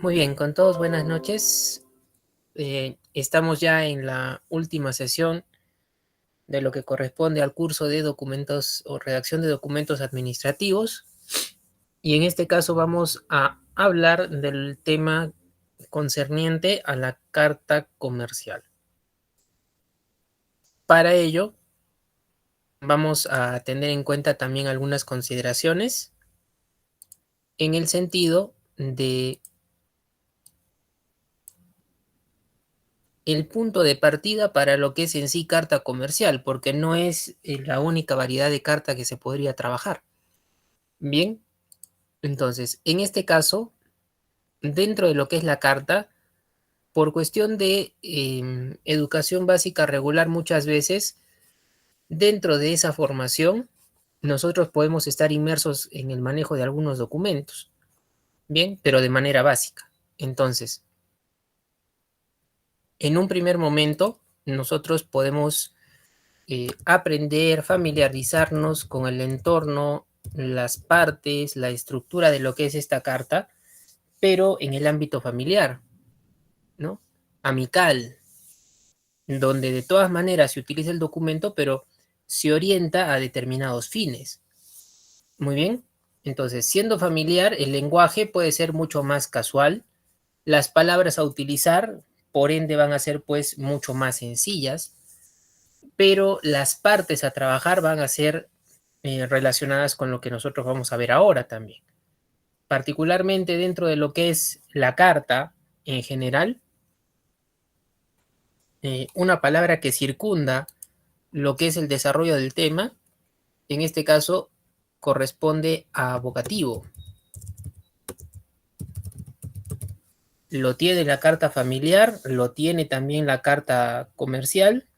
Muy bien, con todos buenas noches. Estamos ya en la última sesión de lo que corresponde al curso de documentos o redacción de documentos administrativos. Y en este caso vamos a hablar del tema concerniente a la carta comercial. Para ello, vamos a tener en cuenta también algunas consideraciones en el sentido de el punto de partida para lo que es en sí carta comercial, porque no es la única variedad de carta que se podría trabajar. Bien, entonces, en este caso, dentro de lo que es la carta, por cuestión de educación básica regular muchas veces, dentro de esa formación, nosotros podemos estar inmersos en el manejo de algunos documentos, bien, pero de manera básica. Entonces, en un primer momento, nosotros podemos aprender, familiarizarnos con el entorno, las partes, la estructura de lo que es esta carta, pero en el ámbito familiar, ¿no? Amical, donde de todas maneras se utiliza el documento, pero se orienta a determinados fines. Muy bien. Entonces, siendo familiar, el lenguaje puede ser mucho más casual, las palabras a utilizar, por ende, van a ser pues mucho más sencillas, pero las partes a trabajar van a ser relacionadas con lo que nosotros vamos a ver ahora también. Particularmente dentro de lo que es la carta en general, una palabra que circunda lo que es el desarrollo del tema, en este caso corresponde a vocativo. Lo tiene la carta familiar, lo tiene también la carta comercial.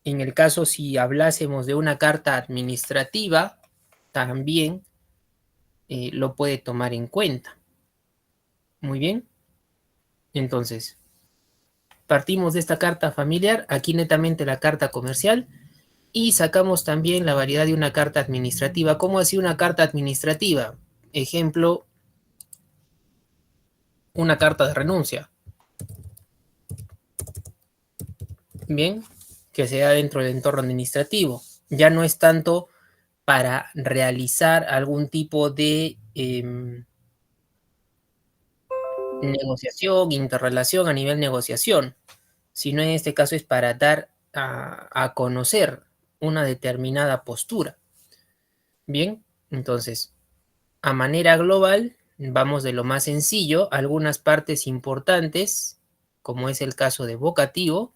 En el caso si hablásemos de una carta administrativa, también lo puede tomar en cuenta. Muy bien. Entonces, partimos de esta carta familiar, aquí netamente la carta comercial, y sacamos también la variedad de una carta administrativa. ¿Cómo así una carta administrativa? Ejemplo, una carta de renuncia. Bien, que sea dentro del entorno administrativo. Ya no es tanto para realizar algún tipo de negociación, interrelación a nivel negociación, sino en este caso es para dar a conocer una determinada postura. Bien, entonces, a manera global, vamos de lo más sencillo, algunas partes importantes, como es el caso de vocativo,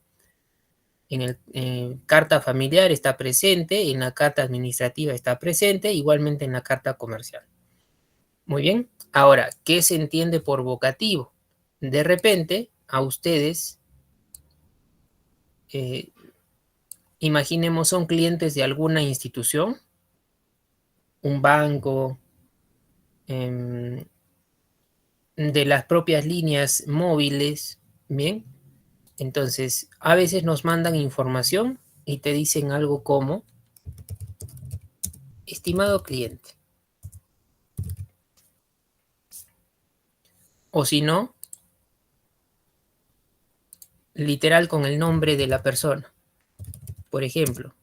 en el carta familiar está presente, en la carta administrativa está presente, igualmente en la carta comercial. Muy bien, ahora, ¿qué se entiende por vocativo? De repente, a ustedes, eh, imaginemos, son clientes de alguna institución, un banco, em, de las propias líneas móviles, ¿bien? Entonces, a veces nos mandan información y te dicen algo como, estimado cliente, o si no, literal con el nombre de la persona. Por ejemplo,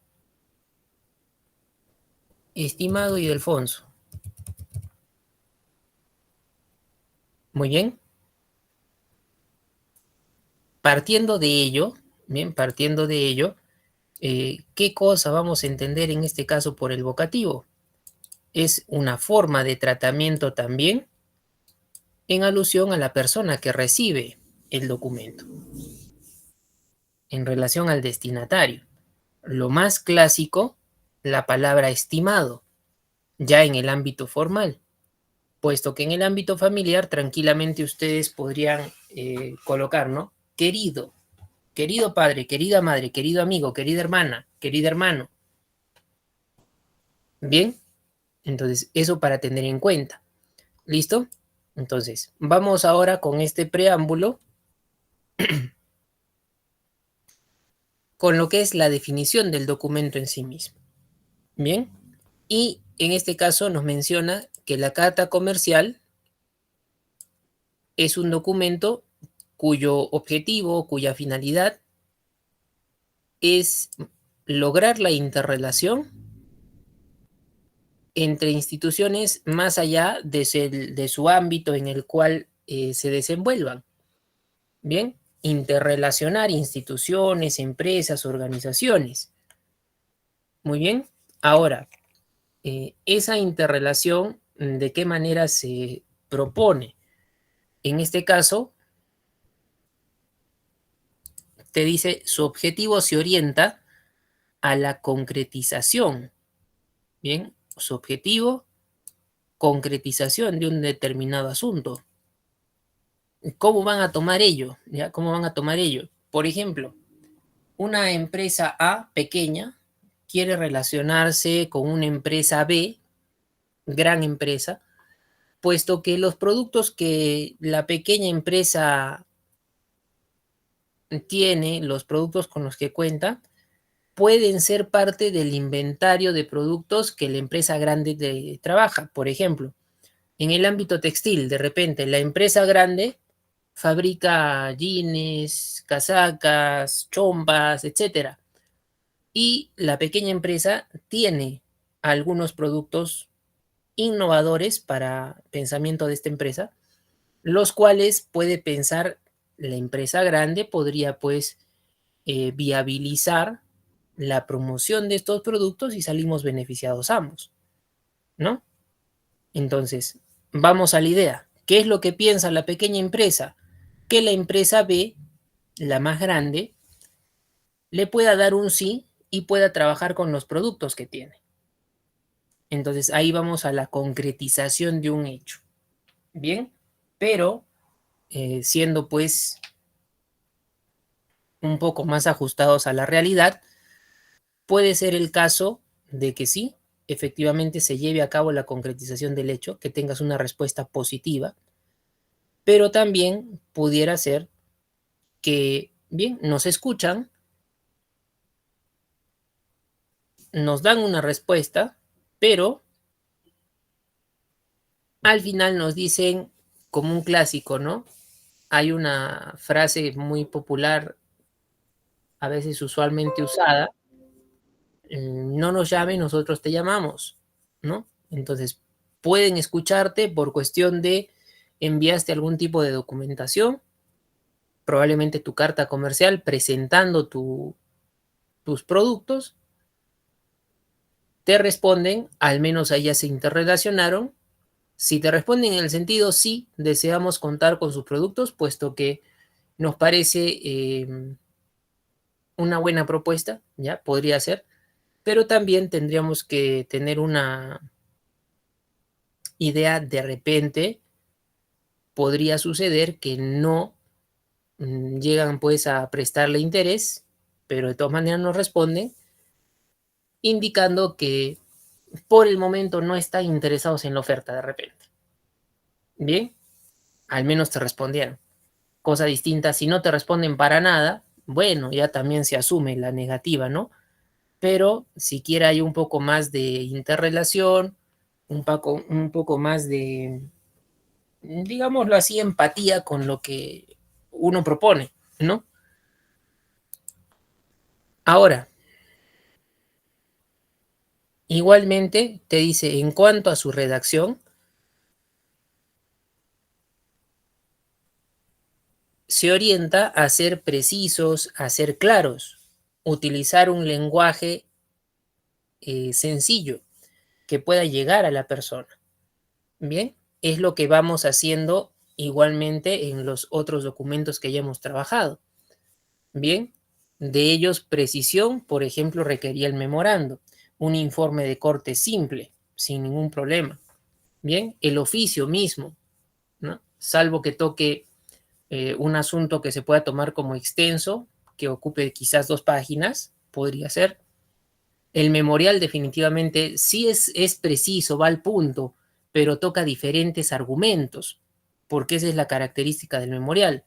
estimado Ildefonso. Muy bien. Partiendo de ello, bien, partiendo de ello, ¿qué cosa vamos a entender en este caso por el vocativo? Es una forma de tratamiento también en alusión a la persona que recibe el documento, en relación al destinatario. Lo más clásico, la palabra estimado, ya en el ámbito formal, puesto que en el ámbito familiar tranquilamente ustedes podrían colocar, ¿no? Querido, querido padre, querida madre, querido amigo, querida hermana, querido hermano. Bien, entonces eso para tener en cuenta. ¿Listo? Entonces, vamos ahora con este preámbulo con lo que es la definición del documento en sí mismo. Bien, y en este caso nos menciona que la carta comercial es un documento cuyo objetivo, cuya finalidad es lograr la interrelación entre instituciones más allá de su ámbito en el cual se desenvuelvan. Bien, interrelacionar instituciones, empresas, organizaciones. Muy bien. Ahora, esa interrelación, ¿de qué manera se propone? En este caso, te dice, su objetivo se orienta a la concretización. Bien, su objetivo, concretización de un determinado asunto. ¿Cómo van a tomar ello? ¿Ya? ¿Cómo van a tomar ello? Por ejemplo, una empresa A pequeña quiere relacionarse con una empresa B, gran empresa, puesto que los productos que la pequeña empresa tiene, los productos con los que cuenta, pueden ser parte del inventario de productos que la empresa grande trabaja. Por ejemplo, en el ámbito textil, de repente, la empresa grande fabrica jeans, casacas, chompas, etcétera. Y la pequeña empresa tiene algunos productos innovadores para pensamiento de esta empresa, los cuales puede pensar la empresa grande, podría pues viabilizar la promoción de estos productos y salimos beneficiados ambos, ¿no? Entonces, vamos a la idea. ¿Qué es lo que piensa la pequeña empresa? Que la empresa B, la más grande, le pueda dar un sí y pueda trabajar con los productos que tiene. Entonces, ahí vamos a la concretización de un hecho. Bien, pero siendo pues un poco más ajustados a la realidad, puede ser el caso de que sí, efectivamente se lleve a cabo la concretización del hecho, que tengas una respuesta positiva, pero también pudiera ser que, bien, nos escuchan, nos dan una respuesta, pero al final nos dicen, como un clásico, ¿no? Hay una frase muy popular, a veces usualmente usada, no nos llame, nosotros te llamamos, ¿no? Entonces, pueden escucharte por cuestión de enviaste algún tipo de documentación, probablemente tu carta comercial presentando tus productos, te responden, al menos ahí ya se interrelacionaron. Si te responden en el sentido sí, deseamos contar con sus productos, puesto que nos parece una buena propuesta, ya podría ser, pero también tendríamos que tener una idea. De repente podría suceder que no llegan pues a prestarle interés, pero de todas maneras nos responden, indicando que por el momento no están interesados en la oferta de repente. Bien, al menos te respondieron. Cosa distinta, si no te responden para nada, bueno, ya también se asume la negativa, ¿no? Pero siquiera hay un poco más de interrelación, un poco más de, digámoslo así, empatía con lo que uno propone, ¿no? Ahora, igualmente te dice, en cuanto a su redacción, se orienta a ser precisos, a ser claros, utilizar un lenguaje sencillo que pueda llegar a la persona. Bien, es lo que vamos haciendo igualmente en los otros documentos que ya hemos trabajado. Bien, de ellos precisión, por ejemplo, requería el memorando, un informe de corte simple, sin ningún problema. Bien, el oficio mismo, ¿no? Salvo que toque un asunto que se pueda tomar como extenso, que ocupe quizás 2 páginas, podría ser. El memorial definitivamente sí es preciso, va al punto, pero toca diferentes argumentos, porque esa es la característica del memorial.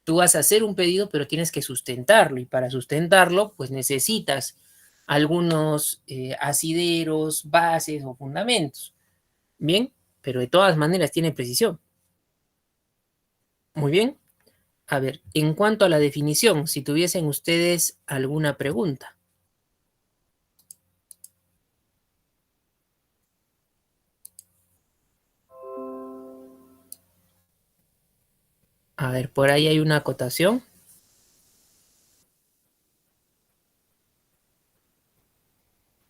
Tú vas a hacer un pedido, pero tienes que sustentarlo, y para sustentarlo, pues necesitas algunos asideros, bases o fundamentos. Bien, pero de todas maneras tiene precisión. Muy bien. A ver, en cuanto a la definición, si tuviesen ustedes alguna pregunta. A ver, por ahí hay una acotación.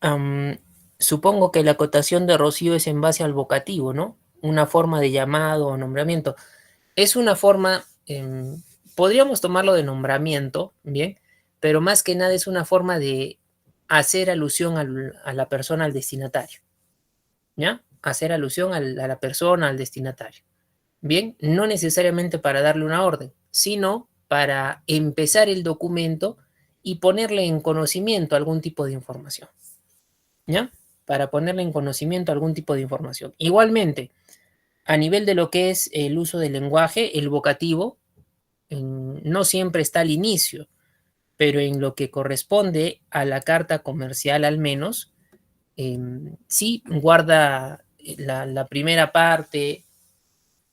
Am, Supongo que la acotación de Rocío es en base al vocativo, ¿no? Una forma de llamado o nombramiento. Es una forma, podríamos tomarlo de nombramiento, ¿bien? Pero más que nada es una forma de hacer alusión a la persona, al destinatario, ¿ya? Hacer alusión a la persona, al destinatario. Bien, no necesariamente para darle una orden, sino para empezar el documento y ponerle en conocimiento algún tipo de información, ¿ya? Para ponerle en conocimiento algún tipo de información. Igualmente, a nivel de lo que es el uso del lenguaje, el vocativo no siempre está al inicio, pero en lo que corresponde a la carta comercial al menos, sí guarda la primera parte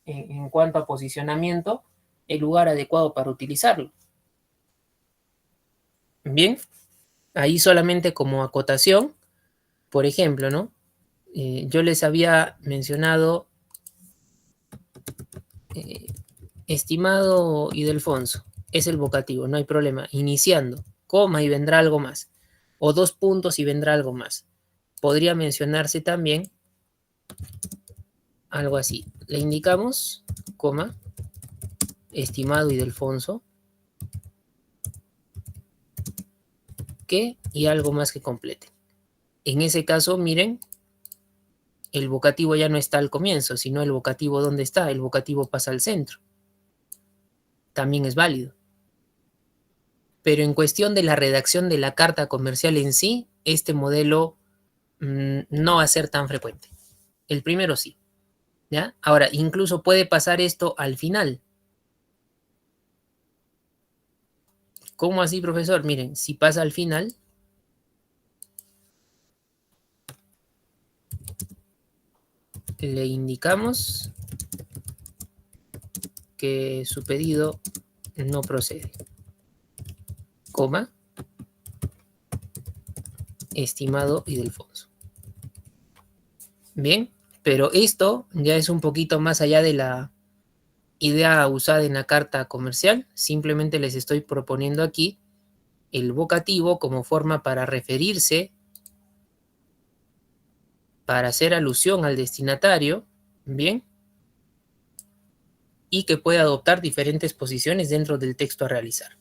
en cuanto a posicionamiento, el lugar adecuado para utilizarlo. Bien, ahí solamente como acotación, por ejemplo, ¿no? Yo les había mencionado, eh, estimado Ildefonso, es el vocativo, no hay problema. Iniciando, coma y vendrá algo más. O dos puntos y vendrá algo más. Podría mencionarse también algo así. Le indicamos, coma, estimado Ildefonso, que y algo más que complete. En ese caso, miren, el vocativo ya no está al comienzo, sino el vocativo ¿dónde está? El vocativo pasa al centro. También es válido. Pero en cuestión de la redacción de la carta comercial en sí, este modelo no va a ser tan frecuente. El primero sí, ¿ya? Ahora, incluso puede pasar esto al final. ¿Cómo así, profesor? Miren, si pasa al final, le indicamos que su pedido no procede, coma, estimado Ildefonso. Bien, pero esto ya es un poquito más allá de la idea usada en la carta comercial. Simplemente les estoy proponiendo aquí el vocativo como forma para referirse, para hacer alusión al destinatario, bien, y que puede adoptar diferentes posiciones dentro del texto a realizar.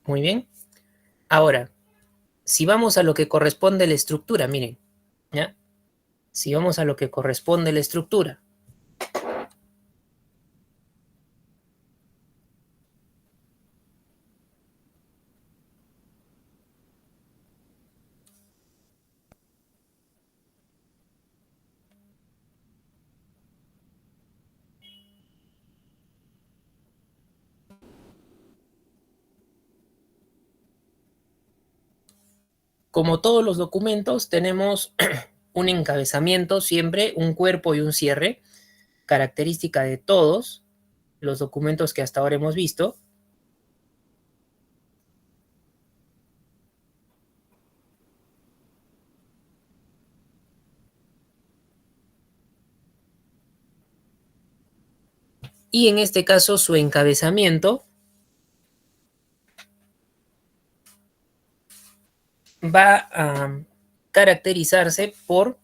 Muy bien. Ahora, si vamos a lo que corresponde a la estructura, miren, ¿ya? Si vamos a lo que corresponde a la estructura, como todos los documentos, tenemos un encabezamiento siempre, un cuerpo y un cierre, característica de todos los documentos que hasta ahora hemos visto. Y en este caso su encabezamiento va a caracterizarse por,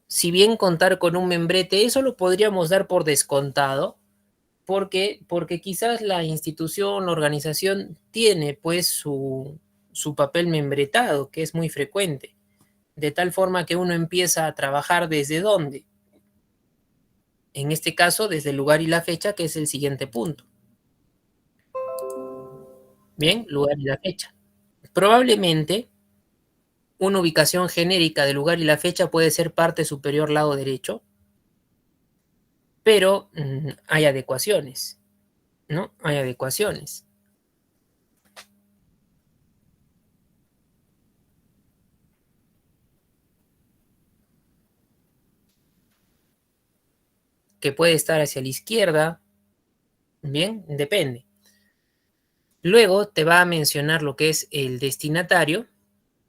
si bien contar con un membrete, eso lo podríamos dar por descontado, porque quizás la institución, la organización tiene pues su papel membretado, que es muy frecuente, de tal forma que uno empieza a trabajar desde dónde. En este caso, desde el lugar y la fecha, que es el siguiente punto. Bien, lugar y la fecha. Probablemente Una ubicación genérica del lugar y la fecha puede ser parte superior lado derecho, pero hay adecuaciones, ¿no? Hay adecuaciones. Que puede estar hacia la izquierda, bien, depende. Luego te va a mencionar lo que es el destinatario,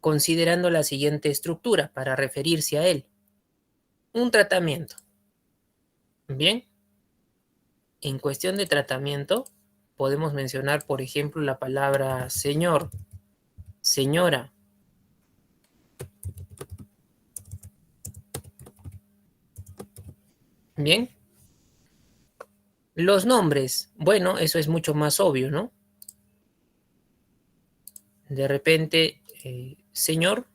considerando la siguiente estructura para referirse a él. Un tratamiento. Bien, en cuestión de tratamiento, podemos mencionar, por ejemplo, la palabra señor, señora. Bien, los nombres, bueno, eso es mucho más obvio, ¿no? De repente, señor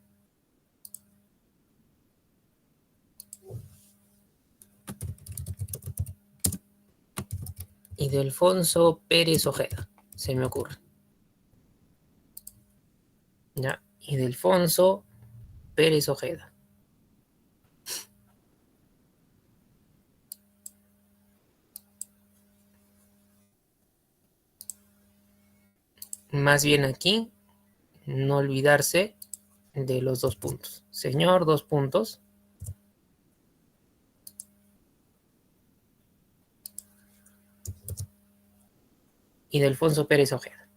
Ildefonso Pérez Ojeda, se me ocurre. Ya, Ildefonso Pérez Ojeda. Más bien aquí, no olvidarse de los dos puntos. Señor, dos puntos. Ildefonso Pérez Ojeda.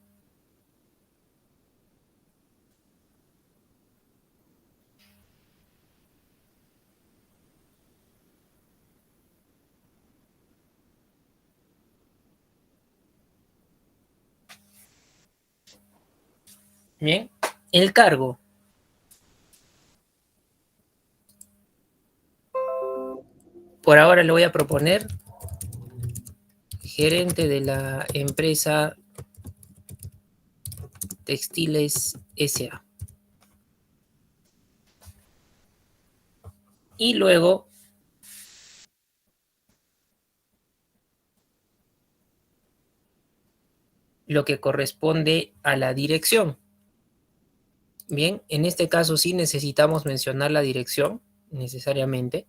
Bien, el cargo. Por ahora le voy a proponer gerente de la empresa Textiles S.A. Y luego lo que corresponde a la dirección. Bien, en este caso sí necesitamos mencionar la dirección, necesariamente,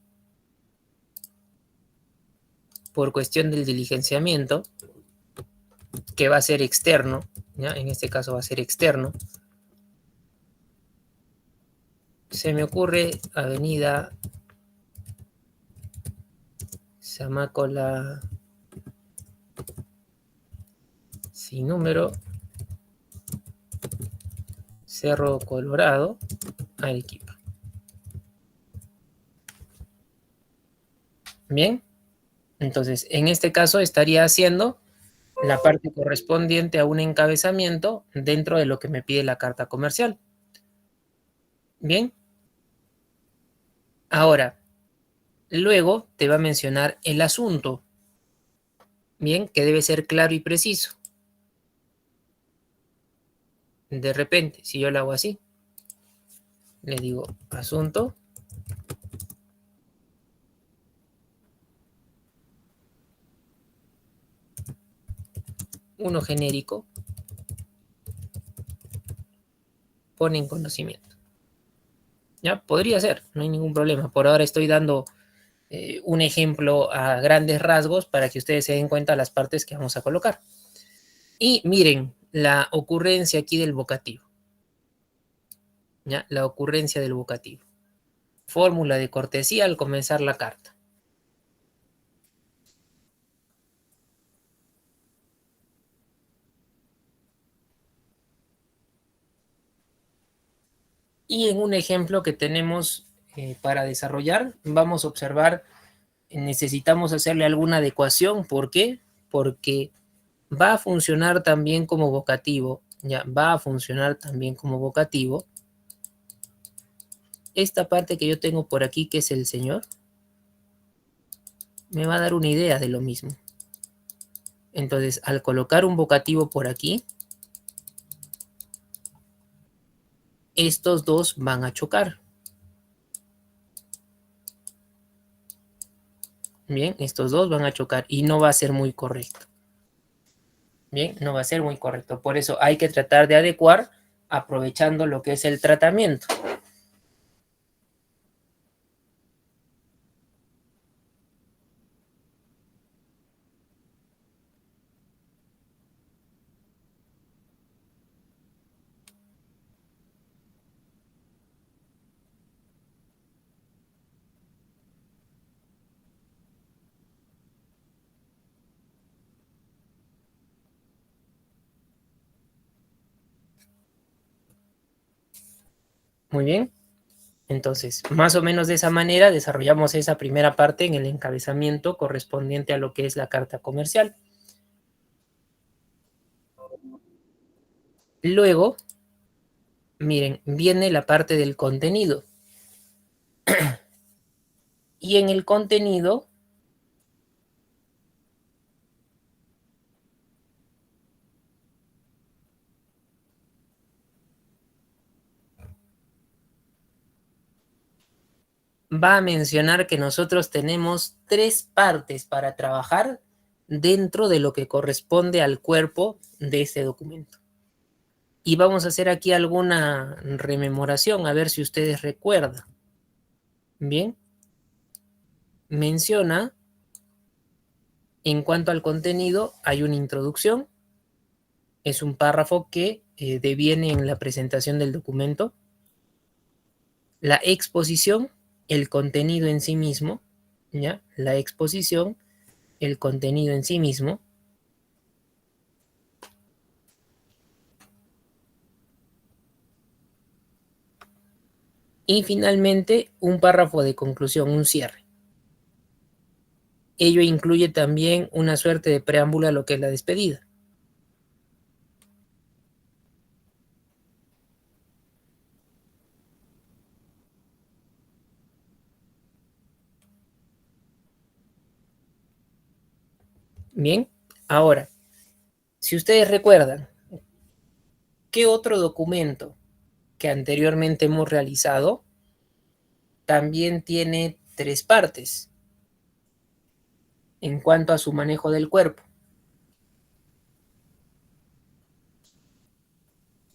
por cuestión del diligenciamiento, que va a ser externo, ¿ya? En este caso va a ser externo. Se me ocurre Avenida Zamácola sin número, Cerro Colorado, Arequipa. Bien, entonces en este caso estaría haciendo la parte correspondiente a un encabezamiento dentro de lo que me pide la carta comercial. Bien, ahora, luego te va a mencionar el asunto, bien, que debe ser claro y preciso. De repente, si yo lo hago así, le digo asunto, uno genérico, pone en conocimiento. Ya, podría ser, no hay ningún problema. Por ahora estoy dando un ejemplo a grandes rasgos para que ustedes se den cuenta de las partes que vamos a colocar. Y miren la ocurrencia aquí del vocativo. ¿Ya? La ocurrencia del vocativo. Fórmula de cortesía al comenzar la carta. Y en un ejemplo que tenemos para desarrollar, vamos a observar, necesitamos hacerle alguna adecuación. ¿Por qué? Porque va a funcionar también como vocativo. Ya, va a funcionar también como vocativo. Esta parte que yo tengo por aquí, que es el señor, me va a dar una idea de lo mismo. Entonces, al colocar un vocativo por aquí, estos dos van a chocar. Bien, estos dos van a chocar y no va a ser muy correcto. Bien, no va a ser muy correcto. Por eso hay que tratar de adecuar aprovechando lo que es el tratamiento. Muy bien. Entonces, más o menos de esa manera desarrollamos esa primera parte en el encabezamiento correspondiente a lo que es la carta comercial. Luego, miren, viene la parte del contenido. Y en el contenido va a mencionar que nosotros tenemos 3 partes para trabajar dentro de lo que corresponde al cuerpo de este documento. Y vamos a hacer aquí alguna rememoración, a ver si ustedes recuerdan. Bien, menciona, en cuanto al contenido, hay una introducción, es un párrafo que deviene en la presentación del documento, la exposición, el contenido en sí mismo, ¿ya? La exposición, el contenido en sí mismo, y finalmente un párrafo de conclusión, un cierre. Ello incluye también una suerte de preámbulo a lo que es la despedida. Bien, ahora, si ustedes recuerdan, ¿qué otro documento que anteriormente hemos realizado también tiene 3 partes en cuanto a su manejo del cuerpo?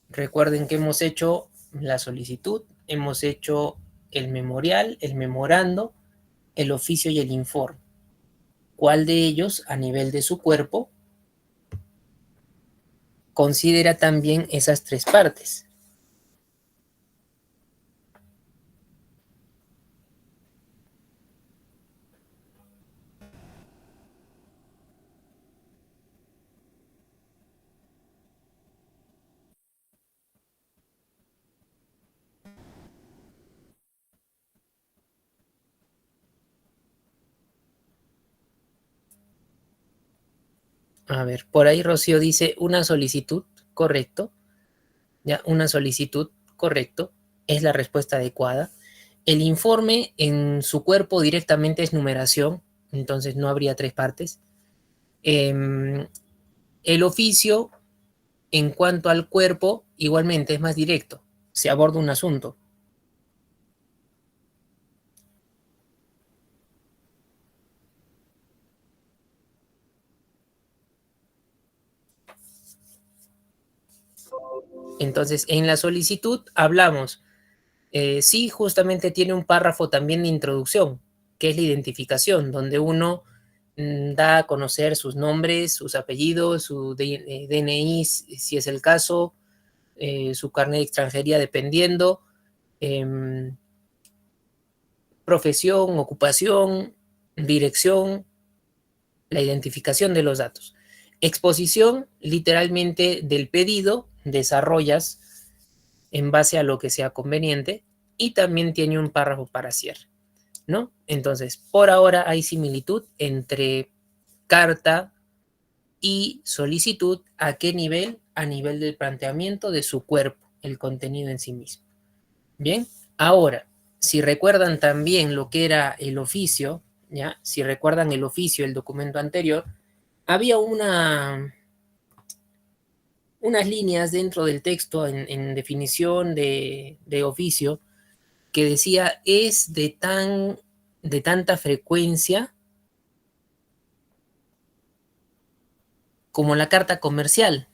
Recuerden que hemos hecho la solicitud, hemos hecho el memorial, el memorando, el oficio y el informe. ¿Cuál de ellos, a nivel de su cuerpo, considera también esas 3 partes? A ver, por ahí Rocío dice una solicitud, correcto. Ya, una solicitud, correcto. Es la respuesta adecuada. El informe en su cuerpo directamente es numeración, entonces no habría 3 partes. El oficio, en cuanto al cuerpo, igualmente es más directo. Se aborda un asunto. Entonces, en la solicitud hablamos, sí, justamente tiene un párrafo también de introducción, que es la identificación, donde uno da a conocer sus nombres, sus apellidos, su DNI, si es el caso, su carnet de extranjería, dependiendo, em, profesión, ocupación, dirección, la identificación de los datos. Exposición, literalmente, del pedido, desarrollas en base a lo que sea conveniente, y también tiene un párrafo para cierre, ¿no? Entonces, por ahora hay similitud entre carta y solicitud. ¿A qué nivel? A nivel del planteamiento de su cuerpo, el contenido en sí mismo. Bien, ahora, si recuerdan también lo que era el oficio, ¿ya? Si recuerdan el oficio, el documento anterior, había unas líneas dentro del texto en definición de oficio que decía es de tanta frecuencia como la carta comercial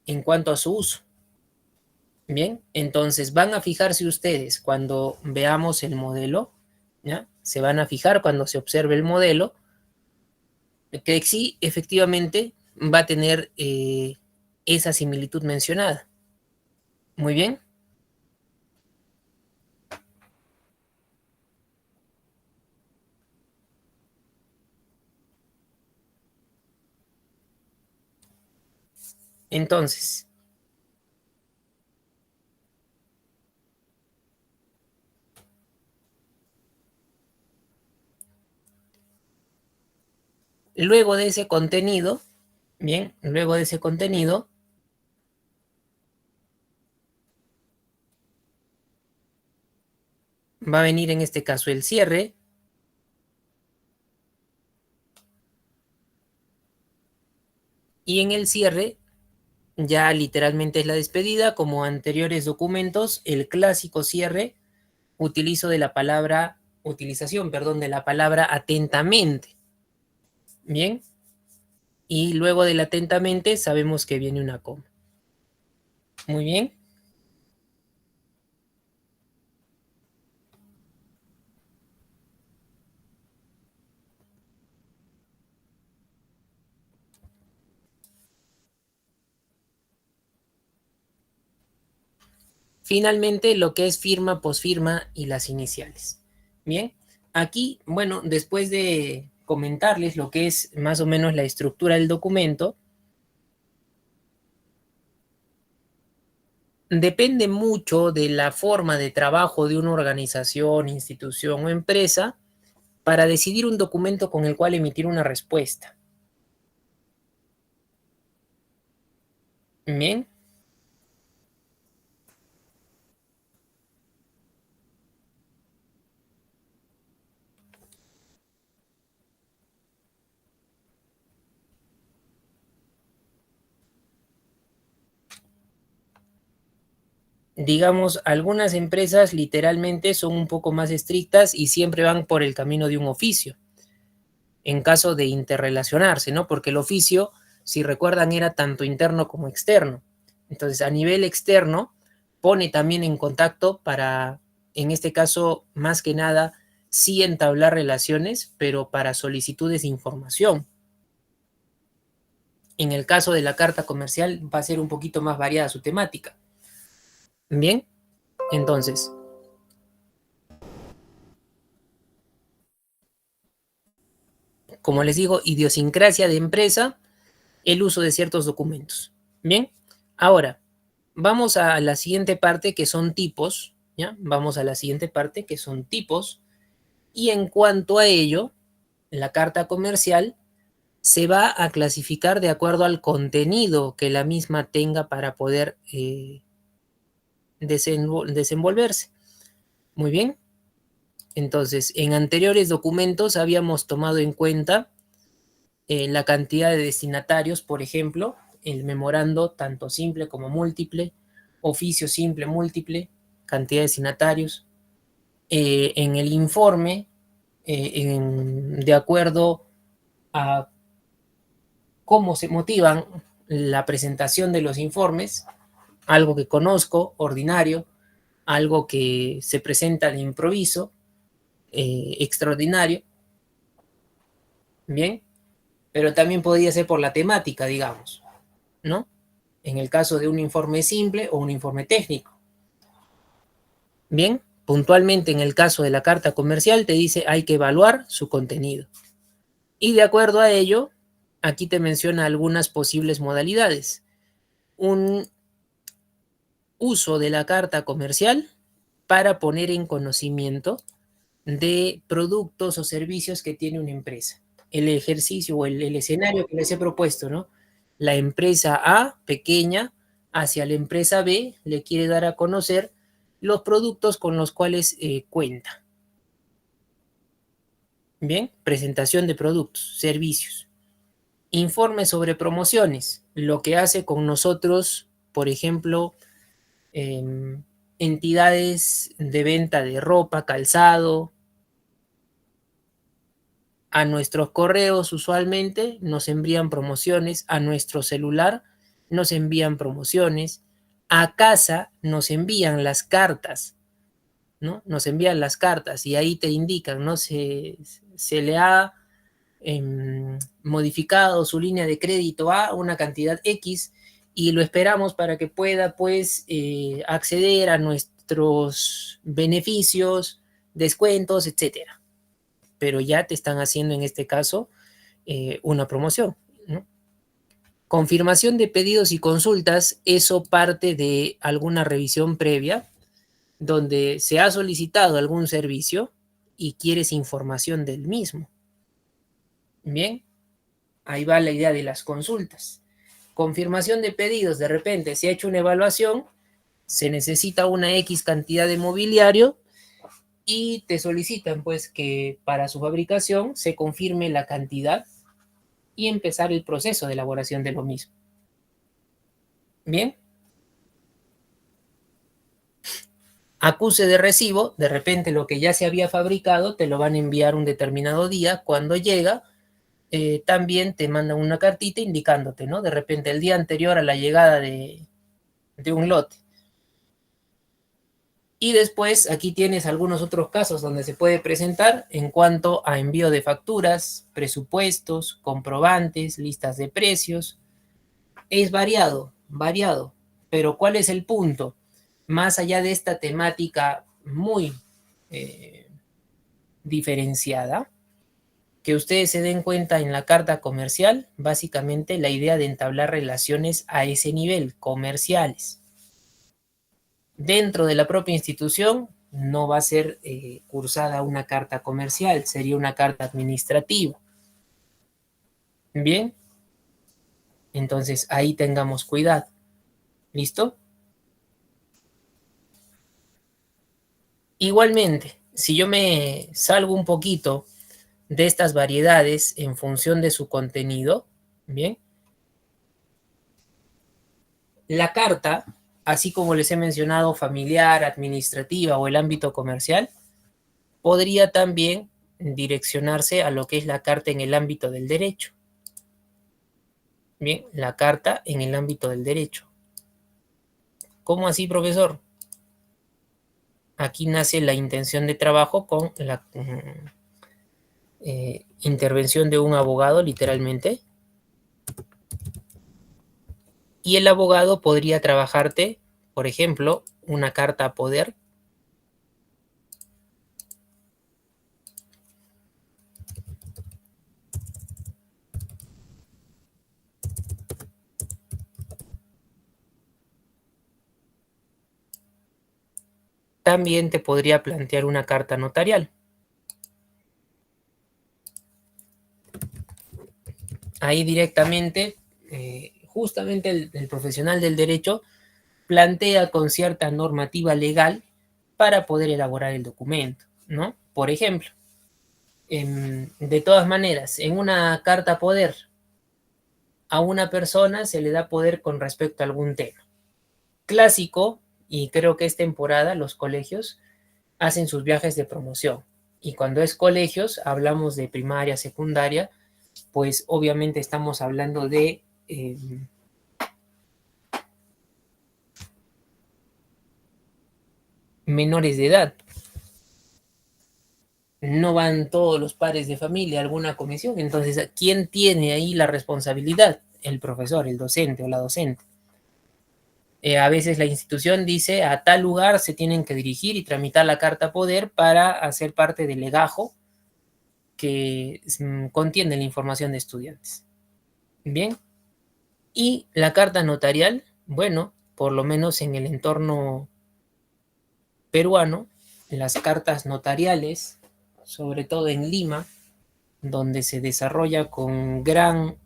en cuanto a su uso. Bien, entonces van a fijarse ustedes cuando veamos el modelo, ¿ya? Se van a fijar cuando se observe el modelo, que sí, efectivamente, va a tener esa similitud mencionada. Muy bien, entonces, Luego de ese contenido, bien, luego de ese contenido, va a venir en este caso el cierre. Y en el cierre ya literalmente es la despedida, como anteriores documentos, el clásico cierre, utilización, perdón, de la palabra atentamente. Bien, y luego del atentamente sabemos que viene una coma. Muy bien. Finalmente, lo que es firma, posfirma y las iniciales. Bien, aquí, bueno, después de comentarles lo que es más o menos la estructura del documento, depende mucho de la forma de trabajo de una organización, institución o empresa para decidir un documento con el cual emitir una respuesta. Bien, digamos, algunas empresas literalmente son un poco más estrictas y siempre van por el camino de un oficio, en caso de interrelacionarse, ¿no? Porque el oficio, si recuerdan, era tanto interno como externo. Entonces, a nivel externo, pone también en contacto para, en este caso, más que nada, sí entablar relaciones, pero para solicitudes de información. En el caso de la carta comercial va a ser un poquito más variada su temática. Bien, entonces, como les digo, idiosincrasia de empresa, el uso de ciertos documentos. Bien, ahora vamos a la siguiente parte que son tipos, ¿ya? Vamos a la siguiente parte que son tipos y en cuanto a ello, la carta comercial se va a clasificar de acuerdo al contenido que la misma tenga para poder desenvolverse. Muy bien. Entonces, en anteriores documentos habíamos tomado en cuenta la cantidad de destinatarios, por ejemplo, el memorando tanto simple como múltiple, oficio simple, múltiple, cantidad de destinatarios. En el informe, de acuerdo a cómo se motivan la presentación de los informes, algo que conozco, ordinario, algo que se presenta de improviso, extraordinario, bien, pero también podría ser por la temática, digamos, ¿no? En el caso de un informe simple o un informe técnico. Bien, puntualmente en el caso de la carta comercial te dice hay que evaluar su contenido. Y de acuerdo a ello, aquí te menciona algunas posibles modalidades. Un uso de la carta comercial para poner en conocimiento de productos o servicios que tiene una empresa. El ejercicio o el escenario que les he propuesto, ¿no? La empresa A, pequeña, hacia la empresa B, le quiere dar a conocer los productos con los cuales cuenta. Bien, presentación de productos, servicios. Informe sobre promociones, lo que hace con nosotros, por ejemplo, entidades de venta de ropa, calzado. A nuestros correos usualmente nos envían promociones, a nuestro celular nos envían promociones, a casa nos envían las cartas, ¿no? Nos envían las cartas y ahí te indican, ¿no? Se le ha modificado su línea de crédito a una cantidad X y lo esperamos para que pueda, pues, acceder a nuestros beneficios, descuentos, etcétera. Pero ya te están haciendo en este caso una promoción, ¿no? Confirmación de pedidos y consultas, eso parte de alguna revisión previa donde se ha solicitado algún servicio y quieres información del mismo. Bien, Ahí va la idea de las consultas. Confirmación de pedidos, de repente se ha hecho una evaluación, se necesita una X cantidad de mobiliario y te solicitan pues que para su fabricación se confirme la cantidad y empezar el proceso de elaboración de lo mismo. Bien. Acuse de recibo, de repente lo que ya se había fabricado te lo van a enviar un determinado día. Cuando llega, también te mandan una cartita indicándote, ¿no? De repente el día anterior a la llegada de un lote. Y después aquí tienes algunos otros casos donde se puede presentar en cuanto a envío de facturas, presupuestos, comprobantes, listas de precios. Es variado, variado. Pero ¿cuál es el punto? Más allá de esta temática muy diferenciada, que ustedes se den cuenta en la carta comercial, básicamente la idea de entablar relaciones a ese nivel, comerciales. Dentro de la propia institución no va a ser cursada una carta comercial, sería una carta administrativa. Bien, entonces ahí tengamos cuidado. ¿Listo? Igualmente, si yo me salgo un poquito de estas variedades en función de su contenido, bien, la carta, así como les he mencionado, familiar, administrativa o el ámbito comercial, podría también direccionarse a lo que es la carta en el ámbito del derecho. Bien, la carta en el ámbito del derecho. ¿Cómo así, profesor? Aquí nace la intención de trabajo con la intervención de un abogado, literalmente. Y el abogado podría trabajarte, por ejemplo, una carta a poder. También te podría plantear una carta notarial. Ahí directamente, justamente el profesional del derecho plantea con cierta normativa legal para poder elaborar el documento, ¿no? Por ejemplo, de todas maneras, en una carta poder a una persona se le da poder con respecto a algún tema. Clásico, y creo que es temporada, los colegios hacen sus viajes de promoción. Y cuando es colegios, hablamos de primaria, secundaria, pues obviamente estamos hablando de menores de edad. No van todos los padres de familia a alguna comisión. Entonces, ¿quién tiene ahí la responsabilidad? El profesor, el docente o la docente. A veces la institución dice a tal lugar se tienen que dirigir y tramitar la carta poder para hacer parte del legajo que contiene la información de estudiantes. Bien. Y la carta notarial, bueno, por lo menos en el entorno peruano, las cartas notariales, sobre todo en Lima, donde se desarrolla con gran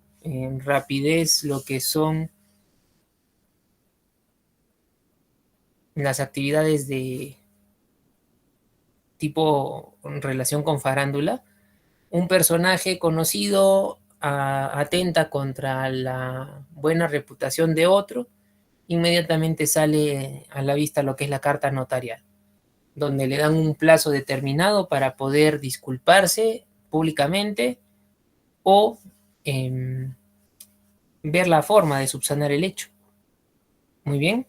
rapidez lo que son las actividades de tipo relación con farándula. Un personaje conocido atenta contra la buena reputación de otro, inmediatamente sale a la vista lo que es la carta notarial, donde le dan un plazo determinado para poder disculparse públicamente o ver la forma de subsanar el hecho. Muy bien.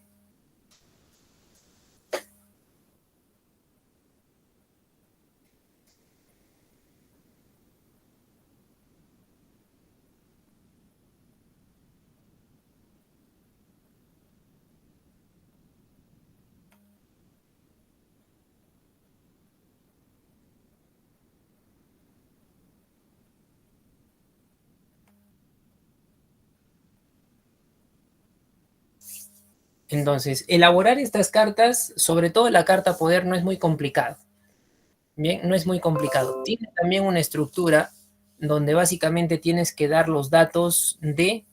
Entonces, elaborar estas cartas, sobre todo la carta poder, no es muy complicado. Bien, no es muy complicado. Tiene también una estructura donde básicamente tienes que dar los datos de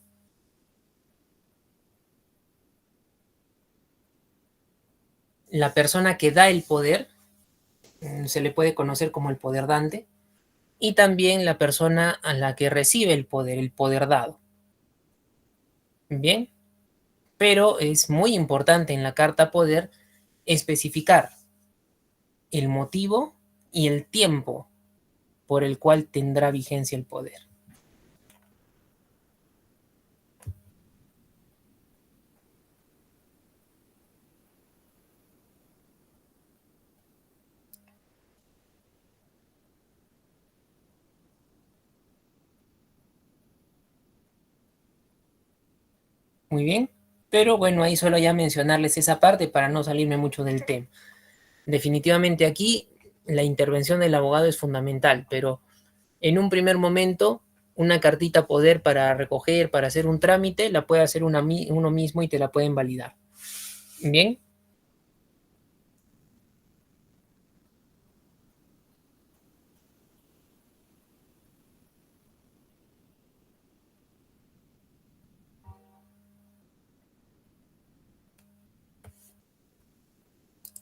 la persona que da el poder, se le puede conocer como el poder dante, y también la persona a la que recibe el poder dado. Bien, pero es muy importante en la carta poder especificar el motivo y el tiempo por el cual tendrá vigencia el poder. Muy bien, pero bueno, ahí solo ya mencionarles esa parte para no salirme mucho del tema. Definitivamente aquí la intervención del abogado es fundamental, pero en un primer momento una cartita poder para recoger, para hacer un trámite, la puede hacer uno mismo y te la pueden validar. Bien,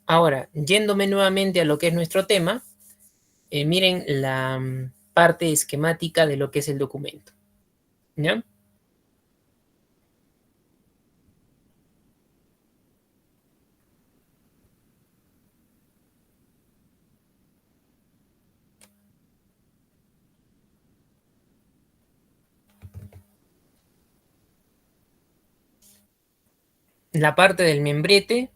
ahora, yéndome nuevamente a lo que es nuestro tema, miren la parte esquemática de lo que es el documento. ¿Ya? La parte del membrete,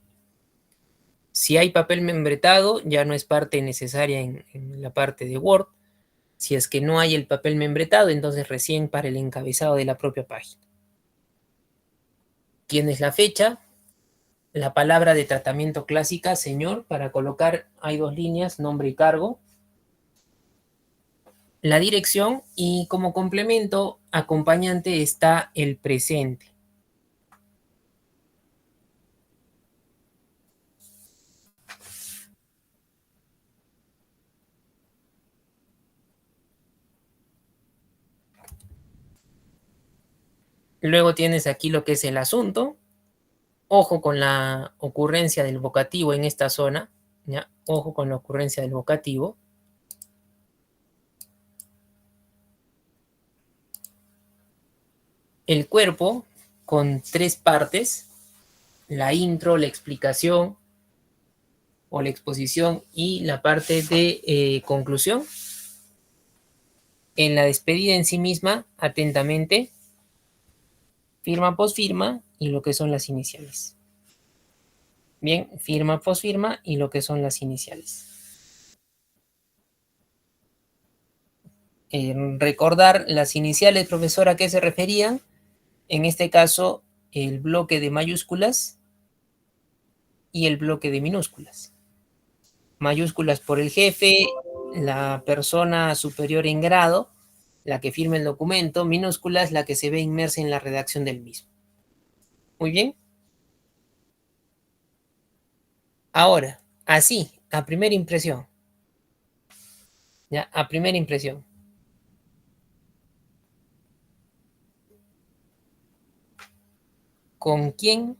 si hay papel membretado, ya no es parte necesaria en la parte de Word. Si es que no hay el papel membretado, entonces recién para el encabezado de la propia página. Tienes la fecha, la palabra de tratamiento clásica, señor, para colocar, hay dos líneas, nombre y cargo, la dirección y como complemento acompañante está el presente. Luego tienes aquí lo que es el asunto. Ojo con la ocurrencia del vocativo en esta zona, ¿ya? Ojo con la ocurrencia del vocativo. El cuerpo con tres partes, la intro, la explicación o la exposición y la parte de conclusión. En la despedida en sí misma, atentamente, firma, posfirma y lo que son las iniciales. Bien, firma, posfirma y lo que son las iniciales. Recordar las iniciales, profesor, a qué se referían. En este caso, el bloque de mayúsculas y el bloque de minúsculas. Mayúsculas por el jefe, la persona superior en grado, la que firma el documento, minúsculas, la que se ve inmersa en la redacción del mismo. Muy bien. Ahora, así, a primera impresión, ya, a primera impresión, ¿con quién,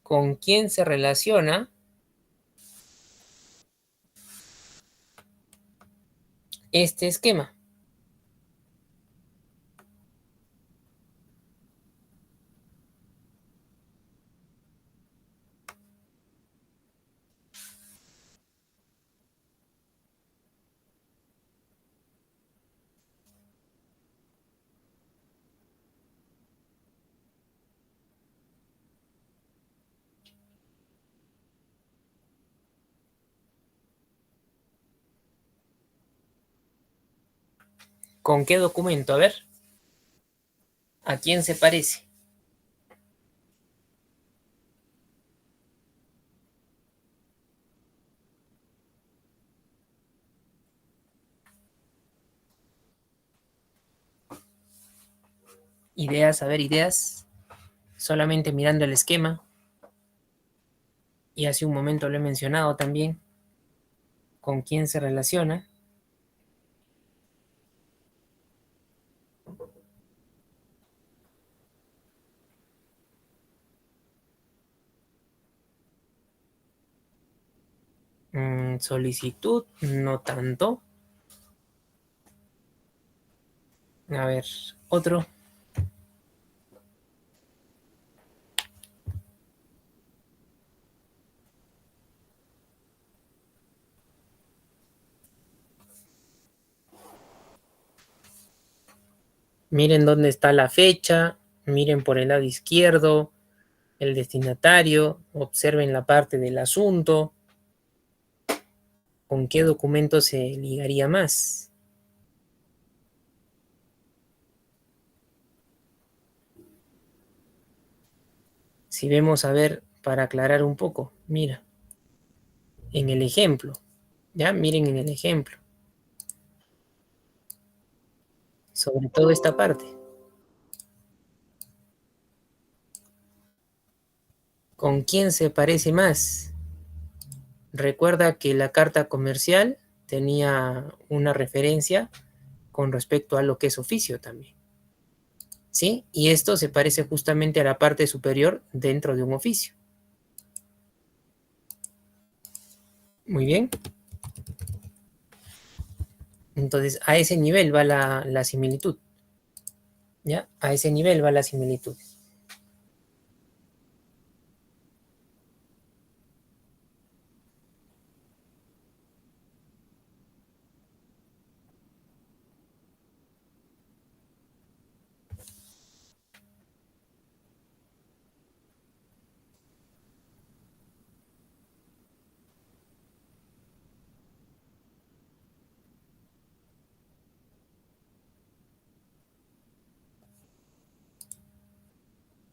con quién se relaciona este esquema? ¿Con qué documento? A ver, ¿a quién se parece? Ideas, a ver, ideas. Solamente mirando el esquema. Y hace un momento lo he mencionado también. ¿Con quién se relaciona? Solicitud, no tanto. A ver, otro. Miren dónde está la fecha, miren por el lado izquierdo el destinatario, observen la parte del asunto, con qué documento se ligaría más. Si vemos, a ver, para aclarar un poco, mira, en el ejemplo, ya, miren en el ejemplo, sobre todo esta parte, ¿con quién se parece más? Recuerda que la carta comercial tenía una referencia con respecto a lo que es oficio también, ¿sí? Y esto se parece justamente a la parte superior dentro de un oficio. Muy bien. Entonces, a ese nivel va la similitud, ¿ya? A ese nivel va la similitud.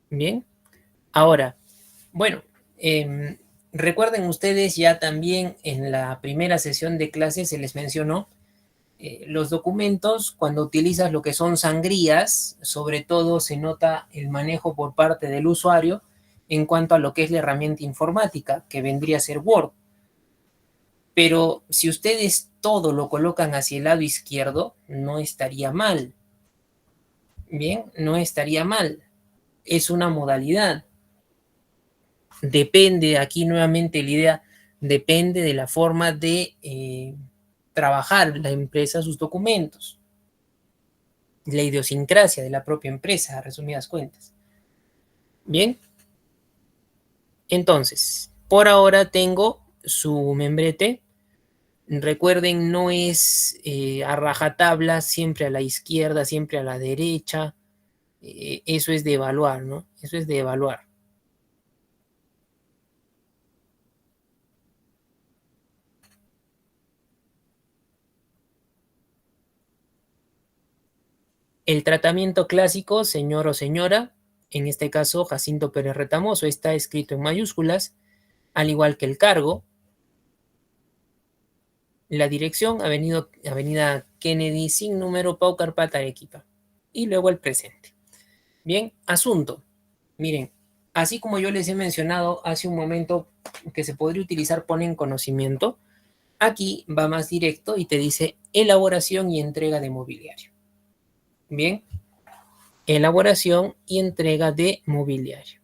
Bien. Ahora, bueno, recuerden ustedes ya también en la primera sesión de clases se les mencionó los documentos, cuando utilizas lo que son sangrías, sobre todo se nota el manejo por parte del usuario en cuanto a lo que es la herramienta informática, que vendría a ser Word. Pero si ustedes todo lo colocan hacia el lado izquierdo, no estaría mal. Bien, no estaría mal. Es una modalidad. Depende, aquí nuevamente la idea, depende de la forma de trabajar la empresa sus documentos, la idiosincrasia de la propia empresa, a resumidas cuentas. Bien, entonces, por ahora tengo su membrete. Recuerden, no es a rajatabla, siempre a la izquierda, siempre a la derecha. Eso es de evaluar, ¿no? Eso es de evaluar. El tratamiento clásico, señor o señora, en este caso Jacinto Pérez Retamoso, está escrito en mayúsculas, al igual que el cargo, la dirección, Avenida Kennedy, sin número, Pau Carpata, Arequipa. Y luego el presente. Bien, asunto. Miren, así como yo les he mencionado hace un momento que se podría utilizar ponen conocimiento, aquí va más directo y te dice elaboración y entrega de mobiliario. Bien, elaboración y entrega de mobiliario.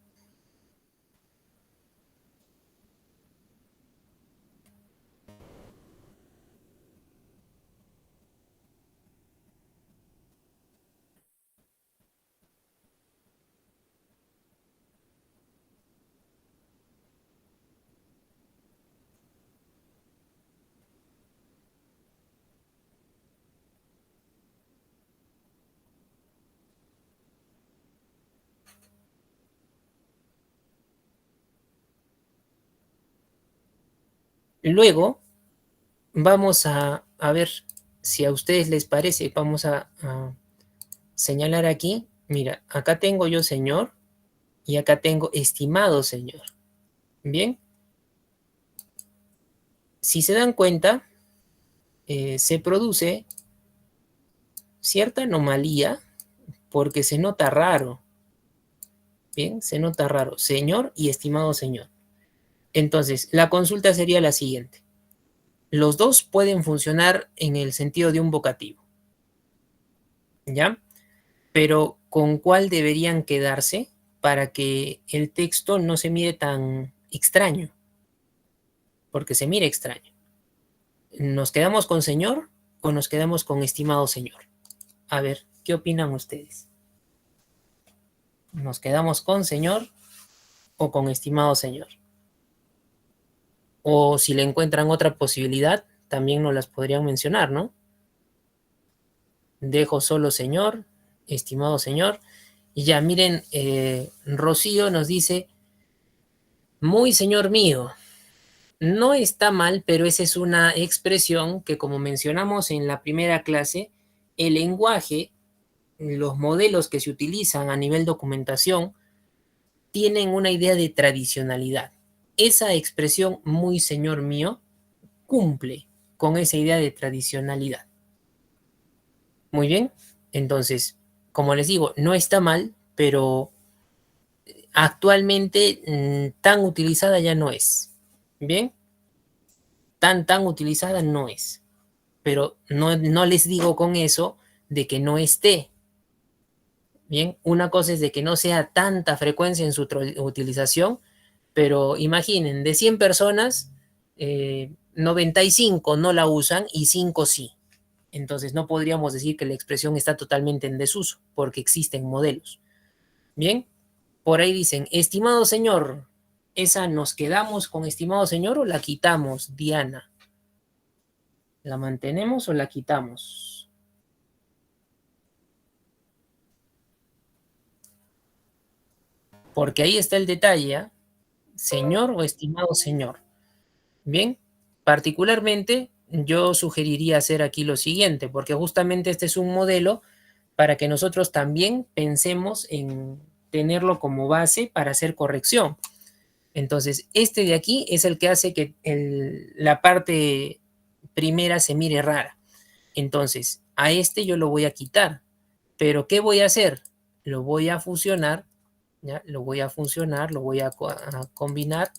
Luego vamos a ver si a ustedes les parece, vamos a señalar aquí, mira, acá tengo yo señor y acá tengo estimado señor. Bien, si se dan cuenta, se produce cierta anomalía porque se nota raro. Bien, se nota raro. Señor y estimado señor. Entonces, la consulta sería la siguiente. Los dos pueden funcionar en el sentido de un vocativo, ¿ya? Pero ¿con cuál deberían quedarse para que el texto no se mire tan extraño? Porque se mira extraño. ¿Nos quedamos con señor o nos quedamos con estimado señor? A ver, ¿qué opinan ustedes? ¿Nos quedamos con señor o con estimado señor? O si le encuentran otra posibilidad, también nos las podrían mencionar, ¿no? Dejo solo señor, estimado señor. Y ya, miren, Rocío nos dice, muy señor mío. No está mal, pero esa es una expresión que, como mencionamos en la primera clase, el lenguaje, los modelos que se utilizan a nivel documentación, tienen una idea de tradicionalidad. Esa expresión, muy señor mío, cumple con esa idea de tradicionalidad. Muy bien, entonces, como les digo, no está mal, pero actualmente tan utilizada ya no es. Bien, tan utilizada no es. Pero no les digo con eso de que no esté. Bien, una cosa es de que no sea tanta frecuencia en su utilización, pero imaginen, de 100 personas, 95 no la usan y 5 sí. Entonces no podríamos decir que la expresión está totalmente en desuso, porque existen modelos. Bien, por ahí dicen, estimado señor, ¿esa nos quedamos con estimado señor o la quitamos, Diana? ¿La mantenemos o la quitamos? Porque ahí está el detalle, ¿eh? Señor o estimado señor. Bien, particularmente yo sugeriría hacer aquí lo siguiente, porque justamente este es un modelo para que nosotros también pensemos en tenerlo como base para hacer corrección. Entonces, este de aquí es el que hace que la parte primera se mire rara. Entonces, a este yo lo voy a quitar. Pero ¿qué voy a hacer? Lo voy a fusionar, ¿ya? Lo voy a funcionar, lo voy a combinar,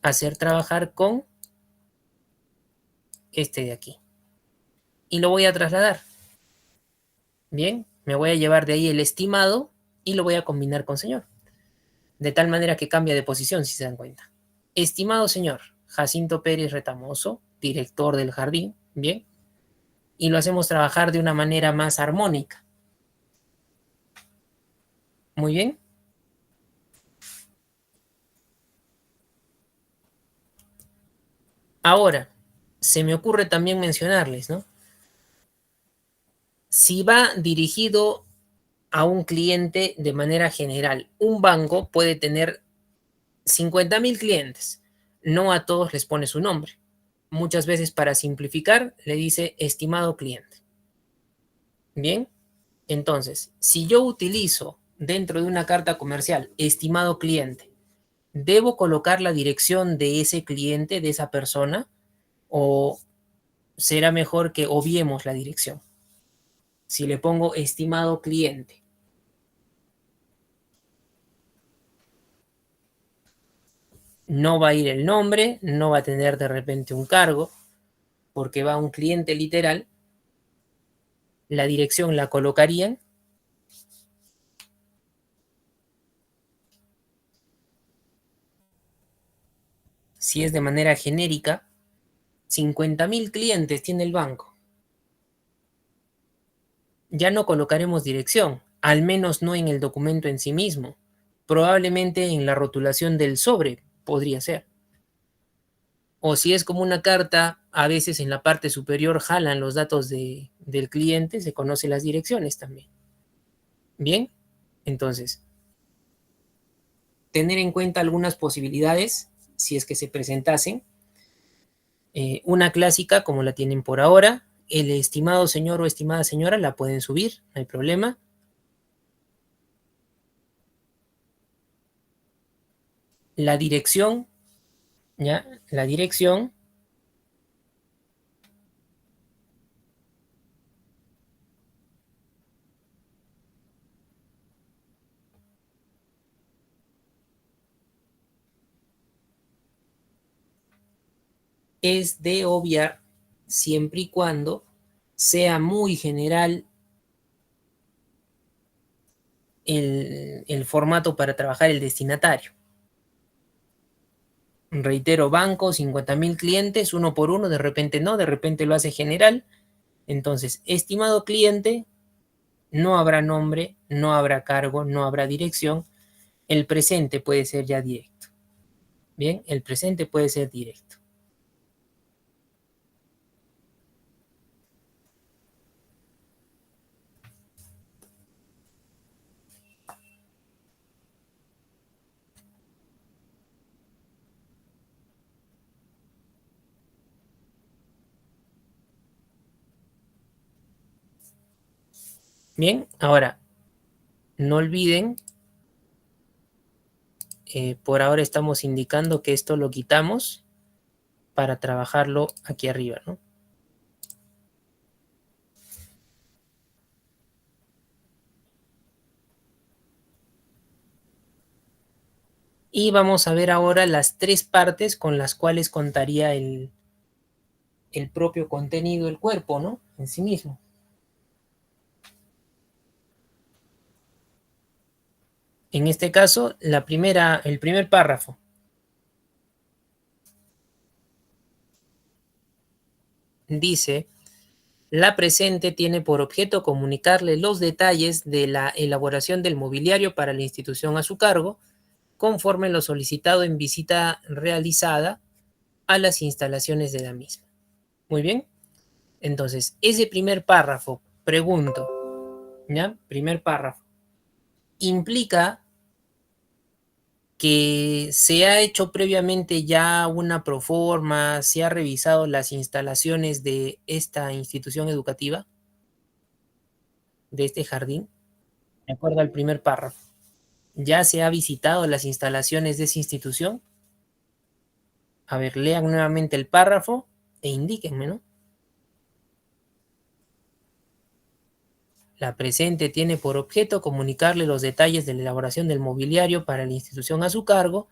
hacer trabajar con este de aquí. Y lo voy a trasladar. Bien, me voy a llevar de ahí el estimado y lo voy a combinar con señor. De tal manera que cambia de posición, si se dan cuenta. Estimado señor Jacinto Pérez Retamoso, director del jardín, bien, y lo hacemos trabajar de una manera más armónica. Muy bien. Ahora, se me ocurre también mencionarles, ¿no? Si va dirigido a un cliente de manera general, un banco puede tener 50,000 clientes. No a todos les pone su nombre. Muchas veces para simplificar le dice estimado cliente. Bien, entonces, si yo utilizo dentro de una carta comercial estimado cliente, ¿debo colocar la dirección de ese cliente, de esa persona? ¿O será mejor que obviemos la dirección? Si le pongo estimado cliente, no va a ir el nombre, no va a tener de repente un cargo, porque va un cliente literal, la dirección la colocarían. Si es de manera genérica, 50,000 clientes tiene el banco. Ya no colocaremos dirección, al menos no en el documento en sí mismo. Probablemente en la rotulación del sobre podría ser. O si es como una carta, a veces en la parte superior jalan los datos del cliente, se conocen las direcciones también. Bien, entonces, tener en cuenta algunas posibilidades, si es que se presentasen. Una clásica, como la tienen por ahora, el estimado señor o estimada señora la pueden subir, no hay problema. La dirección, ¿ya? La dirección, es de obviar siempre y cuando sea muy general el formato para trabajar el destinatario. Reitero, banco, 50.000 clientes, uno por uno, de repente no, de repente lo hace general. Entonces, estimado cliente, no habrá nombre, no habrá cargo, no habrá dirección. El presente puede ser ya directo. Bien, el presente puede ser directo. Bien, ahora, no olviden, por ahora estamos indicando que esto lo quitamos para trabajarlo aquí arriba, ¿no? Y vamos a ver ahora las tres partes con las cuales contaría el propio contenido del cuerpo, ¿no? En sí mismo. En este caso, el primer párrafo dice: la presente tiene por objeto comunicarle los detalles de la elaboración del mobiliario para la institución a su cargo, conforme lo solicitado en visita realizada a las instalaciones de la misma. Muy bien. Entonces, ese primer párrafo, pregunto, ¿ya? Primer párrafo, implica que se ha hecho previamente ya una proforma, se ha revisado las instalaciones de esta institución educativa, de este jardín, de acuerdo al primer párrafo. ¿Ya se ha visitado las instalaciones de esa institución? A ver, lean nuevamente el párrafo e indíquenme, ¿no? La presente tiene por objeto comunicarle los detalles de la elaboración del mobiliario para la institución a su cargo,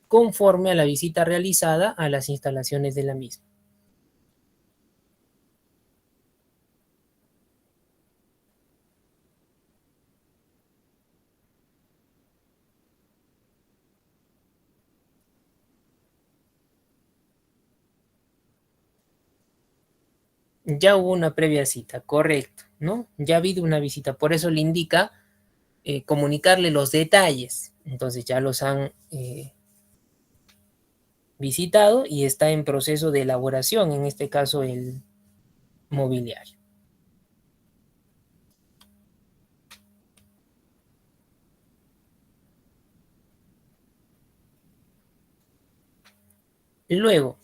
conforme a la visita realizada a las instalaciones de la misma. Ya hubo una previa cita, correcto, ¿no? Ya ha habido una visita, por eso le indica comunicarle los detalles. Entonces ya los han visitado y está en proceso de elaboración, en este caso el mobiliario. Luego,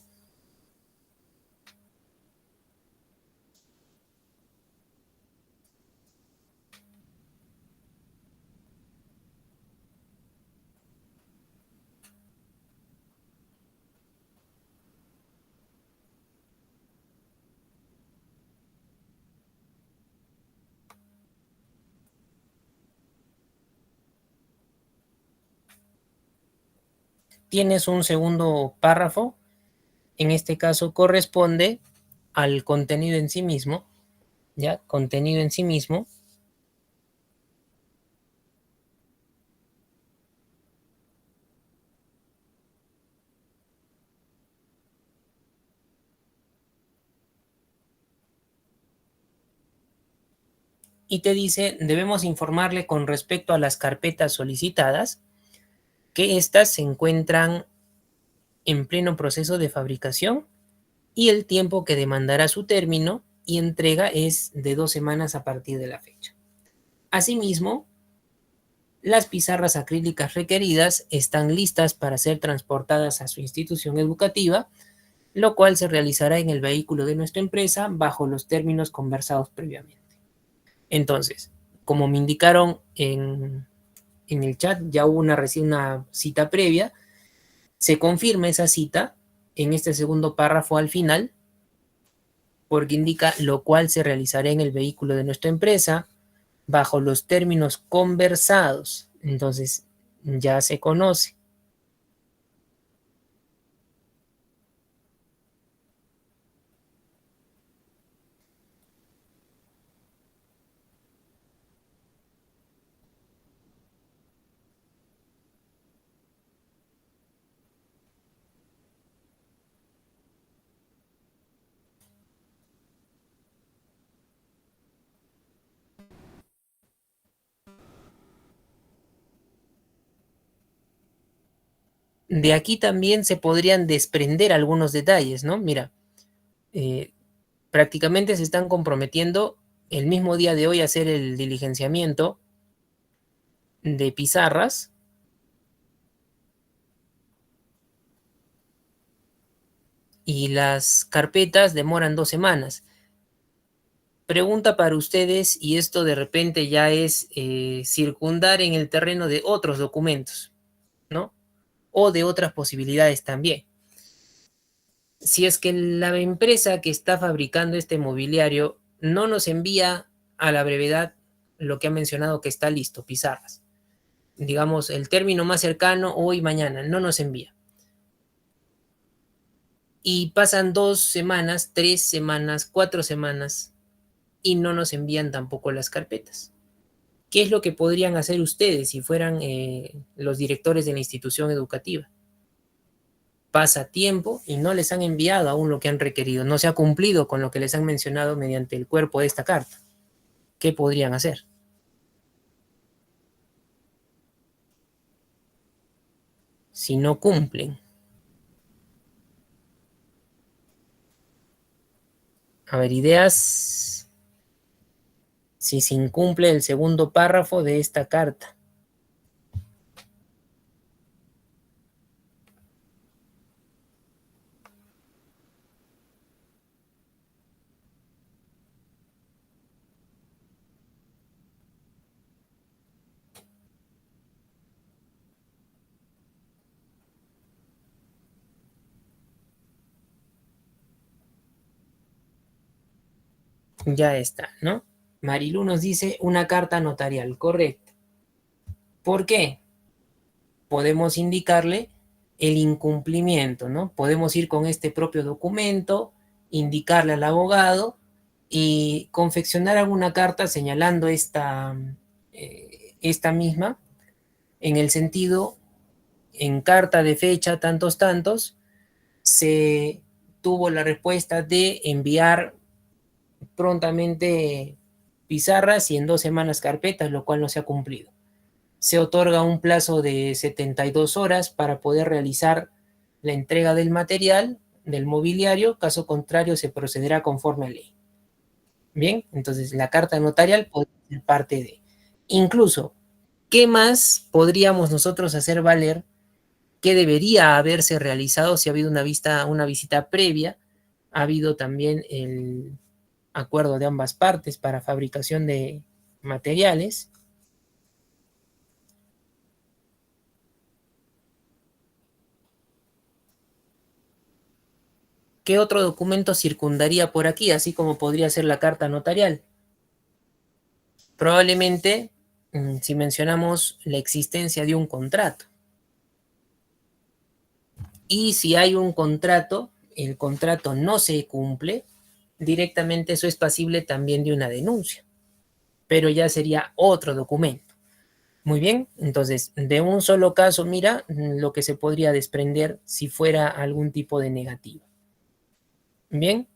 tienes un segundo párrafo, en este caso corresponde al contenido en sí mismo, ¿ya? Contenido en sí mismo. Y te dice, debemos informarle con respecto a las carpetas solicitadas, que éstas se encuentran en pleno proceso de fabricación y el tiempo que demandará su término y entrega es de 2 semanas a partir de la fecha. Asimismo, las pizarras acrílicas requeridas están listas para ser transportadas a su institución educativa, lo cual se realizará en el vehículo de nuestra empresa bajo los términos conversados previamente. Entonces, como me indicaron en el chat, ya hubo recién una cita previa, se confirma esa cita en este segundo párrafo al final, porque indica lo cual se realizará en el vehículo de nuestra empresa bajo los términos conversados. Entonces, ya se conoce. De aquí también se podrían desprender algunos detalles, ¿no? Mira, eh, prácticamente se están comprometiendo el mismo día de hoy a hacer el diligenciamiento de pizarras y las carpetas demoran 2 semanas. Pregunta para ustedes, y esto de repente ya es circundar en el terreno de otros documentos, ¿no? O de otras posibilidades también. Si es que la empresa que está fabricando este mobiliario no nos envía a la brevedad lo que ha mencionado que está listo, pizarras, digamos el término más cercano hoy, mañana, no nos envía. Y pasan 2 semanas, 3 semanas, 4 semanas y no nos envían tampoco las carpetas. ¿Qué es lo que podrían hacer ustedes si fueran los directores de la institución educativa? Pasa tiempo y no les han enviado aún lo que han requerido, no se ha cumplido con lo que les han mencionado mediante el cuerpo de esta carta. ¿Qué podrían hacer? Si no cumplen. A ver, ideas si se incumple el segundo párrafo de esta carta. Ya está, ¿no? Marilu nos dice una carta notarial, correcto. ¿Por qué? Podemos indicarle el incumplimiento, ¿no? Podemos ir con este propio documento, indicarle al abogado y confeccionar alguna carta señalando esta misma, en el sentido, en carta de fecha tantos tantos, se tuvo la respuesta de enviar prontamente pizarras y en 2 semanas carpetas, lo cual no se ha cumplido. Se otorga un plazo de 72 horas para poder realizar la entrega del material, del mobiliario, caso contrario se procederá conforme a ley. Bien, entonces la carta notarial puede ser parte de. Incluso, ¿qué más podríamos nosotros hacer valer que debería haberse realizado si ha habido una visita previa? Ha habido también el acuerdo de ambas partes para fabricación de materiales. ¿Qué otro documento circundaría por aquí, así como podría ser la carta notarial? Probablemente, si mencionamos la existencia de un contrato. Y si hay un contrato, el contrato no se cumple, directamente eso es pasible también de una denuncia, pero ya sería otro documento. Muy bien, entonces, de un solo caso, mira lo que se podría desprender si fuera algún tipo de negativa. Bien,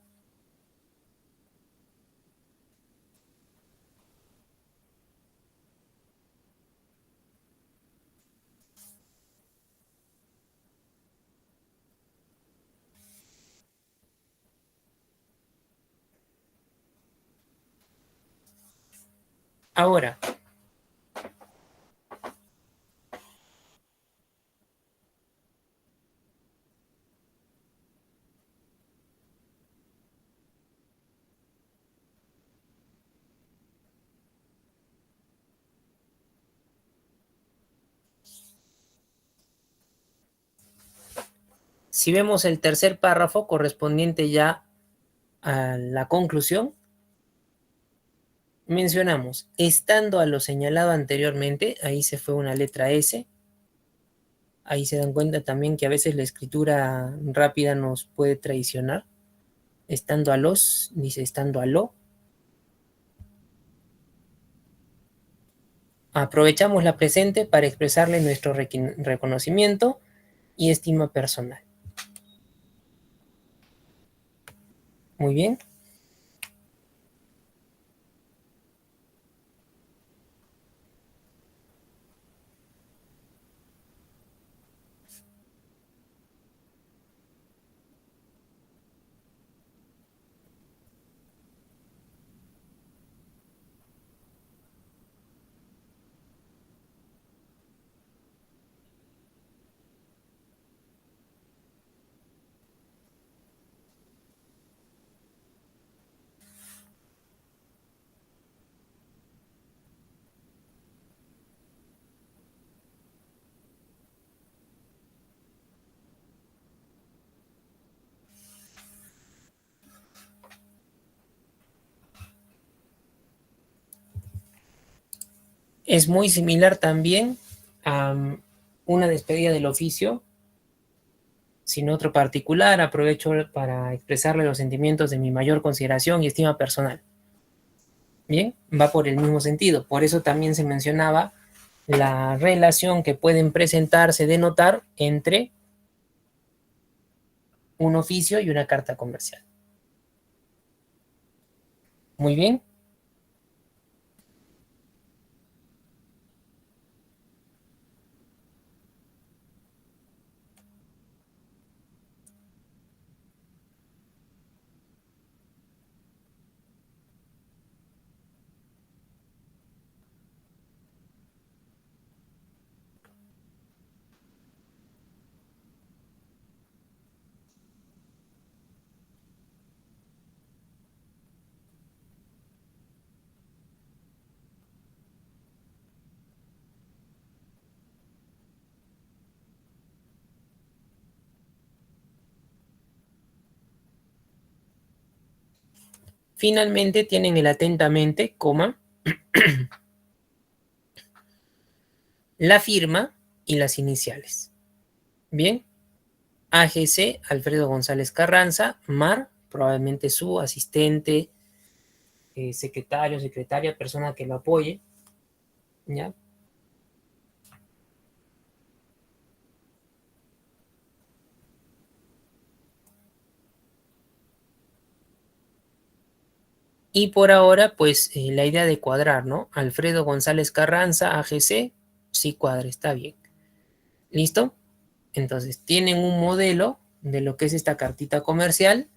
ahora, si vemos el tercer párrafo correspondiente ya a la conclusión, mencionamos, estando a lo señalado anteriormente, ahí se fue una letra S, ahí se dan cuenta también que a veces la escritura rápida nos puede traicionar, estando a los, dice estando a lo, aprovechamos la presente para expresarle nuestro reconocimiento y estima personal. Muy bien. Es muy similar también a una despedida del oficio, sin otro particular. Aprovecho para expresarle los sentimientos de mi mayor consideración y estima personal. Bien, va por el mismo sentido. Por eso también se mencionaba la relación que pueden presentarse, denotar entre un oficio y una carta comercial. Muy bien. Finalmente tienen el atentamente, coma, la firma y las iniciales. Bien, AGC, Alfredo González Carranza, Mar, probablemente su asistente, secretario, secretaria, persona que lo apoye, ¿ya? Y por ahora, pues la idea de cuadrar, ¿no? Alfredo González Carranza, AGC, sí cuadra, está bien. ¿Listo? Entonces, tienen un modelo de lo que es esta cartita comercial.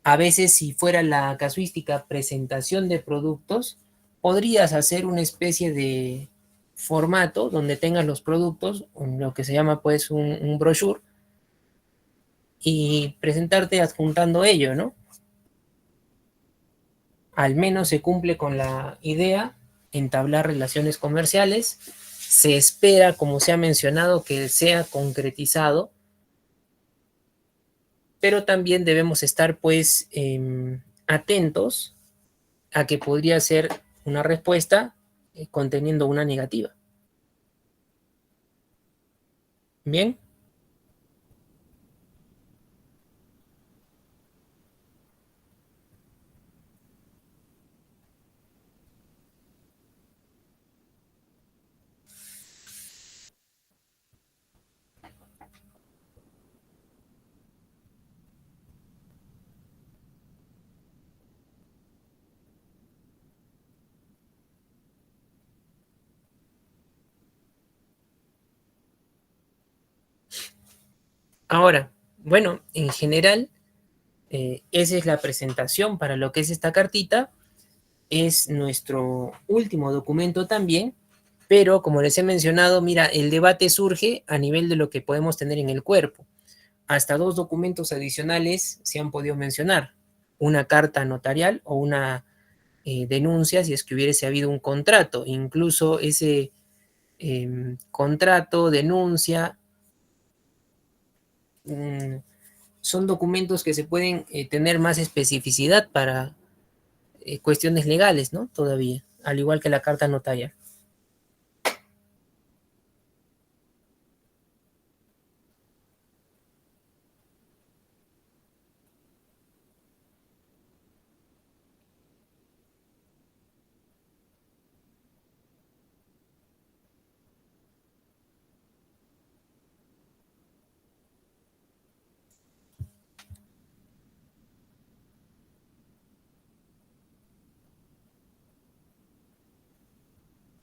A veces, si fuera la casuística presentación de productos, podrías hacer una especie de formato donde tengas los productos, lo que se llama pues un brochure, y presentarte adjuntando ello, ¿no? Al menos se cumple con la idea, entablar relaciones comerciales. Se espera, como se ha mencionado, que sea concretizado, pero también debemos estar pues atentos a que podría ser una respuesta conteniendo una negativa. Bien, ahora, bueno, en general, esa es la presentación para lo que es esta cartita. Es nuestro último documento también, pero como les he mencionado, mira, el debate surge a nivel de lo que podemos tener en el cuerpo. Hasta dos documentos adicionales se han podido mencionar, una carta notarial o una denuncia si es que hubiese habido un contrato. Incluso ese contrato, denuncia, mmm, son documentos que se pueden tener más especificidad para cuestiones legales, ¿no? Todavía, al igual que la carta notarial.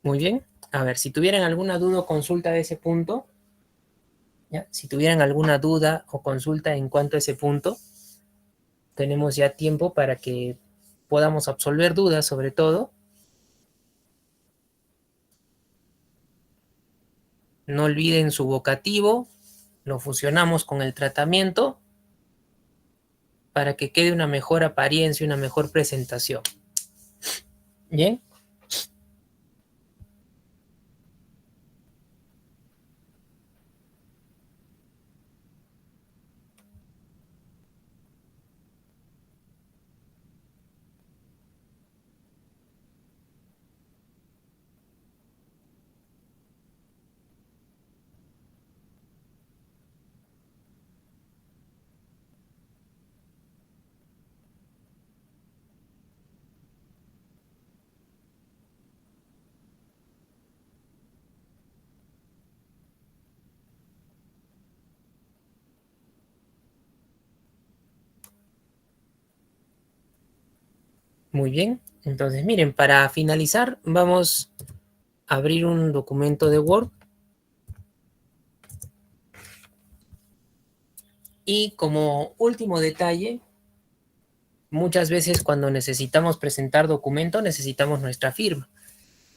Muy bien. A ver, si tuvieran alguna duda o consulta de ese punto, ¿ya? Si tuvieran alguna duda o consulta en cuanto a ese punto, tenemos ya tiempo para que podamos absolver dudas sobre todo. No olviden su vocativo, lo fusionamos con el tratamiento para que quede una mejor apariencia, una mejor presentación. Bien, Muy bien. Entonces, miren, para finalizar, vamos a abrir un documento de Word. Y como último detalle, muchas veces cuando necesitamos presentar documento, necesitamos nuestra firma.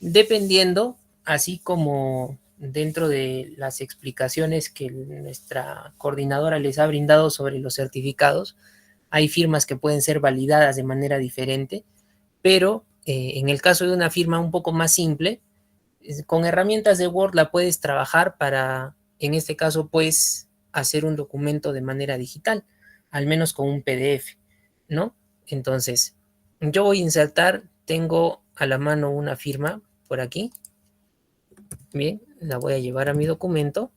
Dependiendo, así como dentro de las explicaciones que nuestra coordinadora les ha brindado sobre los certificados, hay firmas que pueden ser validadas de manera diferente, pero en el caso de una firma un poco más simple, con herramientas de Word la puedes trabajar para, en este caso, pues, hacer un documento de manera digital, al menos con un PDF, ¿no? Entonces, yo voy a insertar, tengo a la mano una firma por aquí, bien, la voy a llevar a mi documento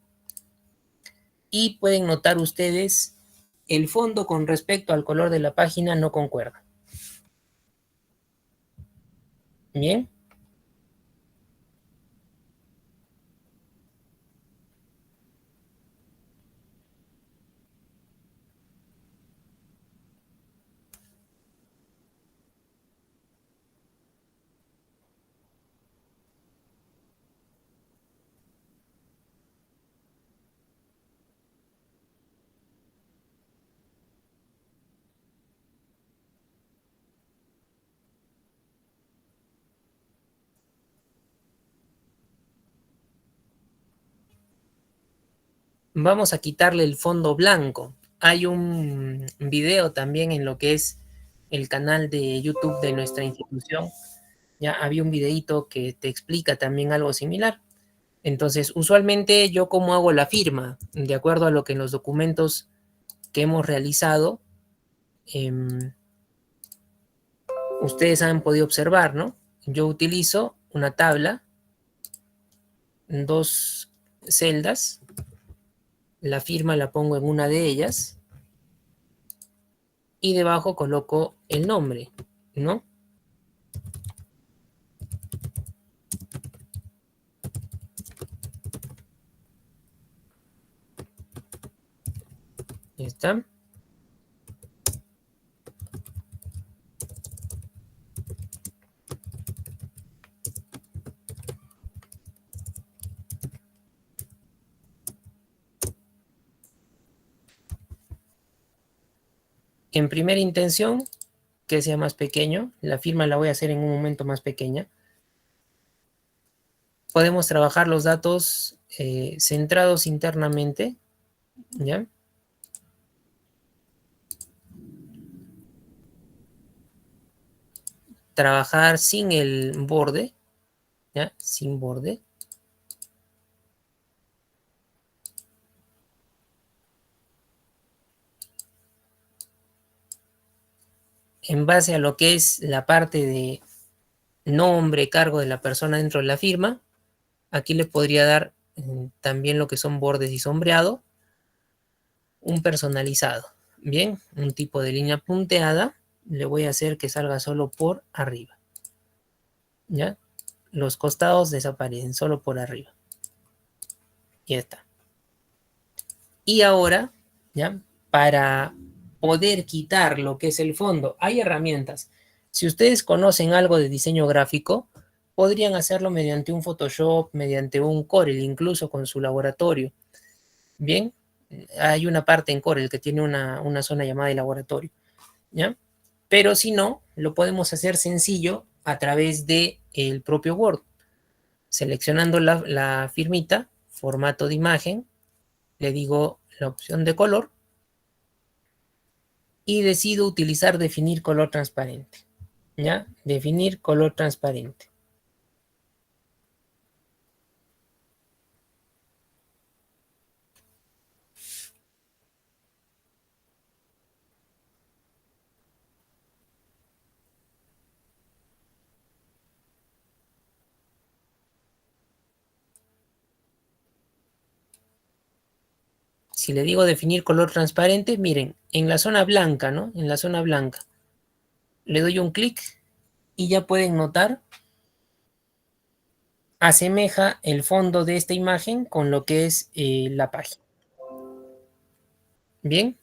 y pueden notar ustedes el fondo con respecto al color de la página no concuerda. Bien, vamos a quitarle el fondo blanco. Hay un video también en lo que es el canal de YouTube de nuestra institución. Ya había un videito que te explica también algo similar. Entonces, usualmente yo cómo hago la firma, de acuerdo a lo que en los documentos que hemos realizado, eh, ustedes han podido observar, ¿no? Yo utilizo una tabla, dos celdas, la firma la pongo en una de ellas y debajo coloco el nombre, ¿no? Ahí está. En primera intención, que sea más pequeño, la firma la voy a hacer en un momento más pequeña. Podemos trabajar los datos centrados internamente, ¿ya? Trabajar sin el borde, ¿ya? Sin borde. En base a lo que es la parte de nombre, cargo de la persona dentro de la firma, aquí le podría dar también lo que son bordes y sombreado, un personalizado. Bien, un tipo de línea punteada, le voy a hacer que salga solo por arriba, ¿ya? Los costados desaparecen solo por arriba. Y ya está. Y ahora, ¿ya? Para poder quitar lo que es el fondo, hay herramientas. Si ustedes conocen algo de diseño gráfico, podrían hacerlo mediante un Photoshop, mediante un Corel, incluso con su laboratorio. Bien, hay una parte en Corel que tiene una zona llamada de laboratorio, ¿ya? Pero si no, lo podemos hacer sencillo a través de el propio Word, seleccionando la firmita, formato de imagen, le digo la opción de color y decido utilizar definir color transparente, ¿ya? Definir color transparente. Si le digo definir color transparente, miren, en la zona blanca, ¿no? En la zona blanca, le doy un clic y ya pueden notar, asemeja el fondo de esta imagen con lo que es la página. Bien,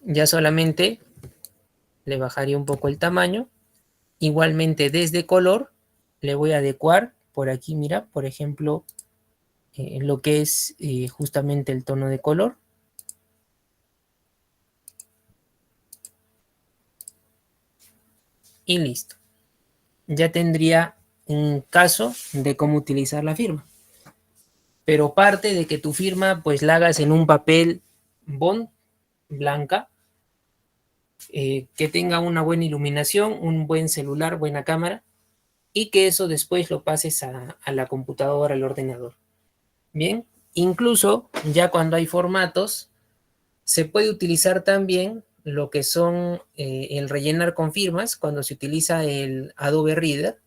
ya solamente le bajaría un poco el tamaño Igualmente desde color le voy a adecuar por aquí, mira, por ejemplo, lo que es justamente el tono de color. Y listo. Ya tendría un caso de cómo utilizar la firma. Pero parte de que tu firma pues la hagas en un papel bond blanca, que tenga una buena iluminación, un buen celular, buena cámara, y que eso después lo pases a la computadora, al ordenador. Bien, incluso ya cuando hay formatos, se puede utilizar también lo que son el rellenar con firmas cuando se utiliza el Adobe Reader,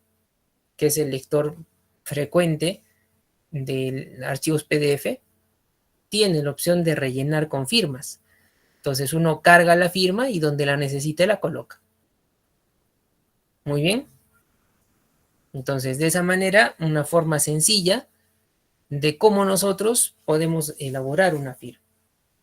que es el lector frecuente de archivos PDF, tiene la opción de rellenar con firmas. Entonces uno carga la firma y donde la necesite la coloca. Muy bien. Entonces de esa manera, una forma sencilla de cómo nosotros podemos elaborar una firma.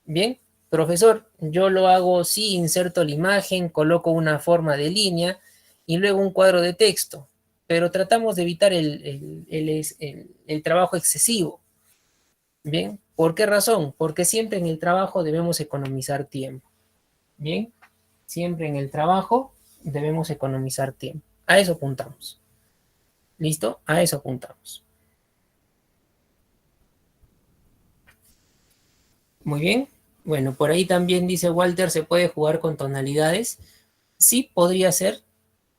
Bien, profesor, yo lo hago, sí, inserto la imagen, coloco una forma de línea y luego un cuadro de texto, pero tratamos de evitar el trabajo excesivo. Bien, ¿por qué razón? Porque siempre en el trabajo debemos economizar tiempo. Bien, siempre en el trabajo debemos economizar tiempo. A eso apuntamos. ¿Listo? A eso apuntamos. Muy bien. Bueno, por ahí también dice Walter, ¿se puede jugar con tonalidades? Sí, podría ser,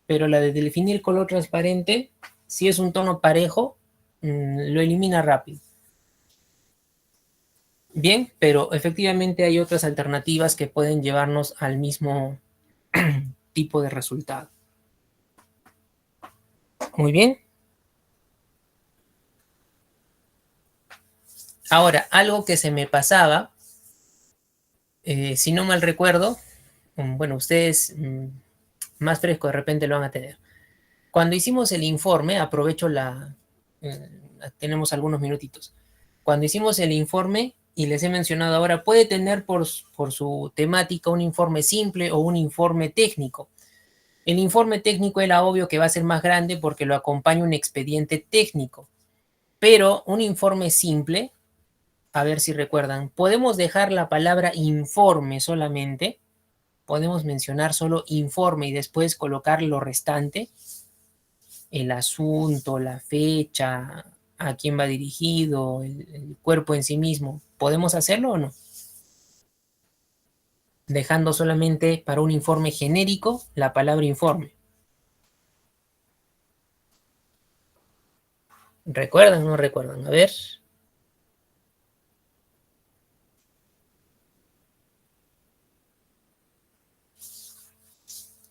pero la de definir color transparente, si es un tono parejo, lo elimina rápido. Bien, pero efectivamente hay otras alternativas que pueden llevarnos al mismo tipo de resultado. Muy bien. Ahora, algo que se me pasaba, si no mal recuerdo, bueno, ustedes más fresco de repente lo van a tener. Cuando hicimos el informe, aprovecho tenemos algunos minutitos. Cuando hicimos el informe, y les he mencionado ahora, puede tener por su temática un informe simple o un informe técnico. El informe técnico era obvio que va a ser más grande porque lo acompaña un expediente técnico, pero un informe simple, a ver si recuerdan, podemos dejar la palabra informe solamente, podemos mencionar solo informe y después colocar lo restante, el asunto, la fecha, a quién va dirigido, el cuerpo en sí mismo. ¿Podemos hacerlo o no? Dejando solamente para un informe genérico la palabra informe. ¿Recuerdan o no recuerdan? A ver.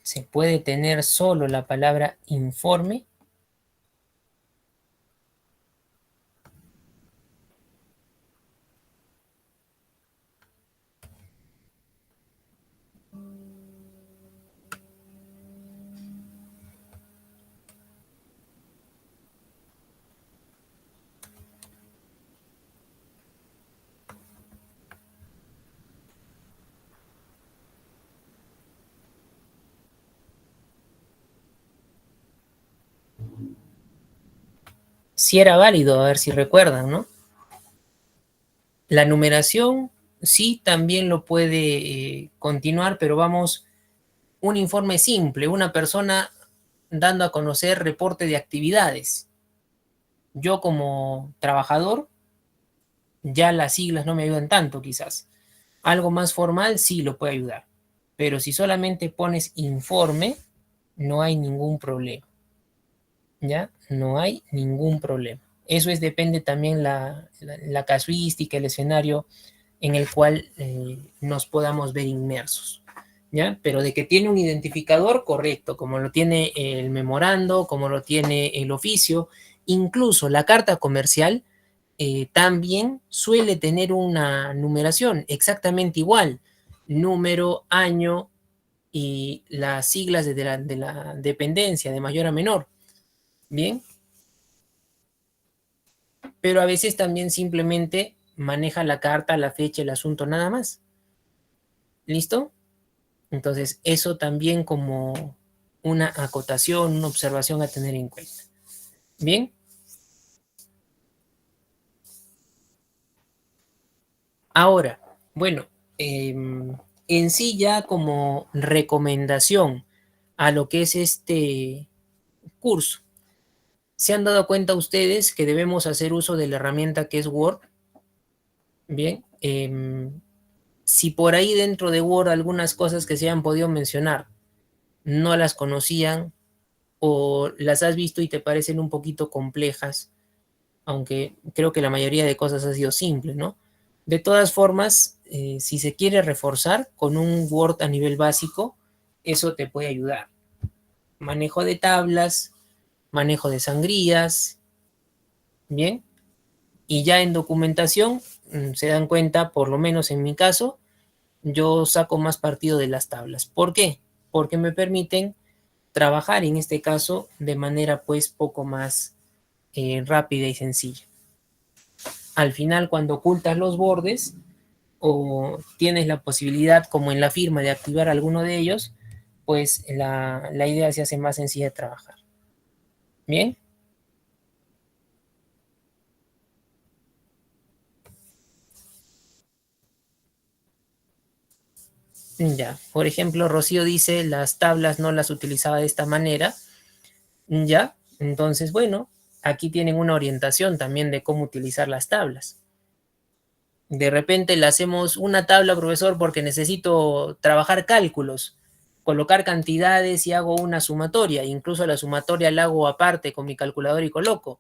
Se puede tener solo la palabra informe. Si era válido, a ver si recuerdan, ¿no? La numeración sí también lo puede continuar, pero vamos, un informe simple, una persona dando a conocer reporte de actividades. Yo como trabajador, ya las siglas no me ayudan tanto quizás. Algo más formal sí lo puede ayudar, pero si solamente pones informe, no hay ningún problema. ¿Ya? No hay ningún problema. Eso es, depende también la casuística, el escenario en el cual nos podamos ver inmersos. ¿Ya? Pero de que tiene un identificador, correcto, como lo tiene el memorando, como lo tiene el oficio, incluso la carta comercial también suele tener una numeración exactamente igual, número, año y las siglas de la dependencia de mayor a menor. Bien, pero a veces también simplemente maneja la carta, la fecha, el asunto, nada más. ¿Listo? Entonces, eso también como una acotación, una observación a tener en cuenta. Bien. Ahora, bueno, en sí ya como recomendación a lo que es este curso, ¿se han dado cuenta ustedes que debemos hacer uso de la herramienta que es Word? Bien, si por ahí dentro de Word algunas cosas que se han podido mencionar no las conocían o las has visto y te parecen un poquito complejas, aunque creo que la mayoría de cosas ha sido simple, ¿no? De todas formas, si se quiere reforzar con un Word a nivel básico, eso te puede ayudar. Manejo de tablas, manejo de sangrías, bien. Y ya en documentación, se dan cuenta, por lo menos en mi caso, yo saco más partido de las tablas. ¿Por qué? Porque me permiten trabajar en este caso de manera pues poco más rápida y sencilla. Al final, cuando ocultas los bordes o tienes la posibilidad, como en la firma, de activar alguno de ellos, pues la idea se hace más sencilla de trabajar. Bien. Ya, por ejemplo, Rocío dice las tablas no las utilizaba de esta manera. Ya, entonces, bueno, aquí tienen una orientación también de cómo utilizar las tablas. De repente le hacemos una tabla, profesor, porque necesito trabajar cálculos, colocar cantidades y hago una sumatoria. Incluso la sumatoria la hago aparte con mi calculador y coloco.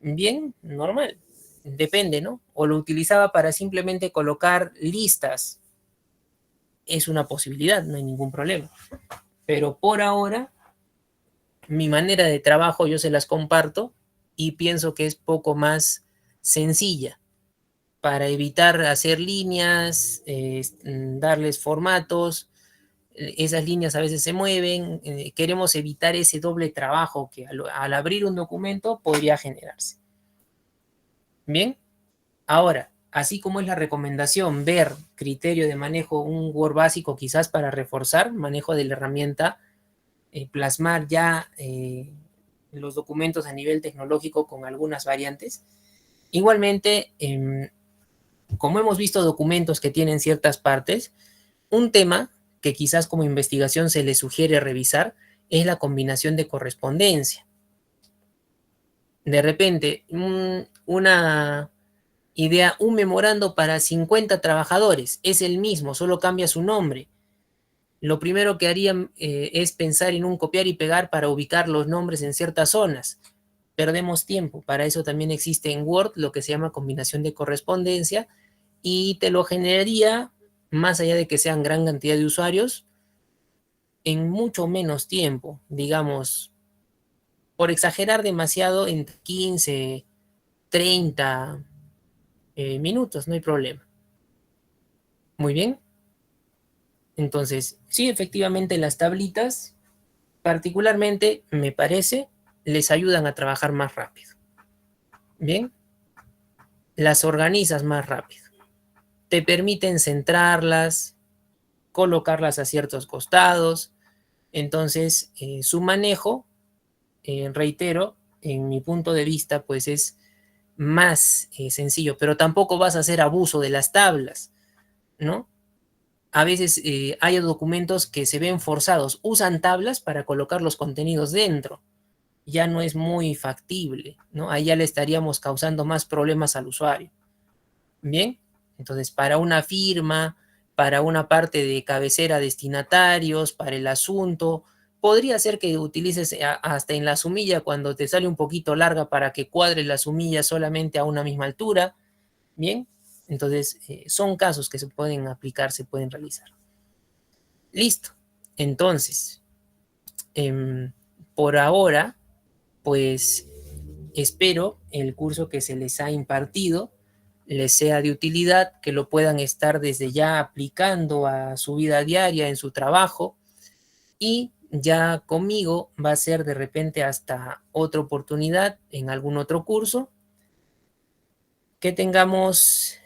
Bien, normal. Depende, ¿no? O lo utilizaba para simplemente colocar listas. Es una posibilidad, no hay ningún problema. Pero por ahora, mi manera de trabajo yo se las comparto y pienso que es poco más sencilla para evitar hacer líneas, darles formatos. Esas líneas a veces se mueven. Queremos evitar ese doble trabajo que al abrir un documento podría generarse. Bien, ahora, así como es la recomendación ver criterio de manejo, un Word básico quizás para reforzar manejo de la herramienta, plasmar ya los documentos a nivel tecnológico con algunas variantes. Igualmente, como hemos visto documentos que tienen ciertas partes, un tema que quizás como investigación se le sugiere revisar es la combinación de correspondencia. De repente, una idea, un memorando para 50 trabajadores, es el mismo, solo cambia su nombre. Lo primero que harían es pensar en un copiar y pegar para ubicar los nombres en ciertas zonas. Perdemos tiempo. Para eso también existe en Word lo que se llama combinación de correspondencia y te lo generaría, más allá de que sean gran cantidad de usuarios, en mucho menos tiempo, digamos, por exagerar demasiado, en 15, 30 minutos, no hay problema. Muy bien. Entonces, sí, efectivamente las tablitas, particularmente, me parece, les ayudan a trabajar más rápido. Bien, las organizas más rápido. Te permiten centrarlas, colocarlas a ciertos costados. Entonces, su manejo, reitero, en mi punto de vista, pues es más sencillo, pero tampoco vas a hacer abuso de las tablas, ¿no? A veces hay documentos que se ven forzados, usan tablas para colocar los contenidos dentro. Ya no es muy factible, ¿no? Ahí ya le estaríamos causando más problemas al usuario. Bien, entonces para una firma, para una parte de cabecera destinatarios, para el asunto, podría ser que utilices hasta en la sumilla cuando te sale un poquito larga para que cuadre la sumilla solamente a una misma altura. Bien, entonces son casos que se pueden aplicar, se pueden realizar. Listo. Entonces, em, por ahora, pues espero el curso que se les ha impartido les sea de utilidad, que lo puedan estar desde ya aplicando a su vida diaria, en su trabajo, y ya conmigo va a ser de repente hasta otra oportunidad en algún otro curso, que tengamos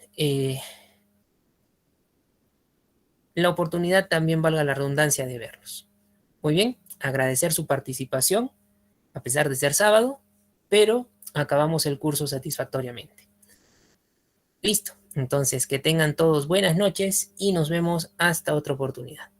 la oportunidad, también valga la redundancia, de verlos. Muy bien, agradecer su participación, a pesar de ser sábado, pero acabamos el curso satisfactoriamente. Listo. Entonces, que tengan todos buenas noches y nos vemos hasta otra oportunidad.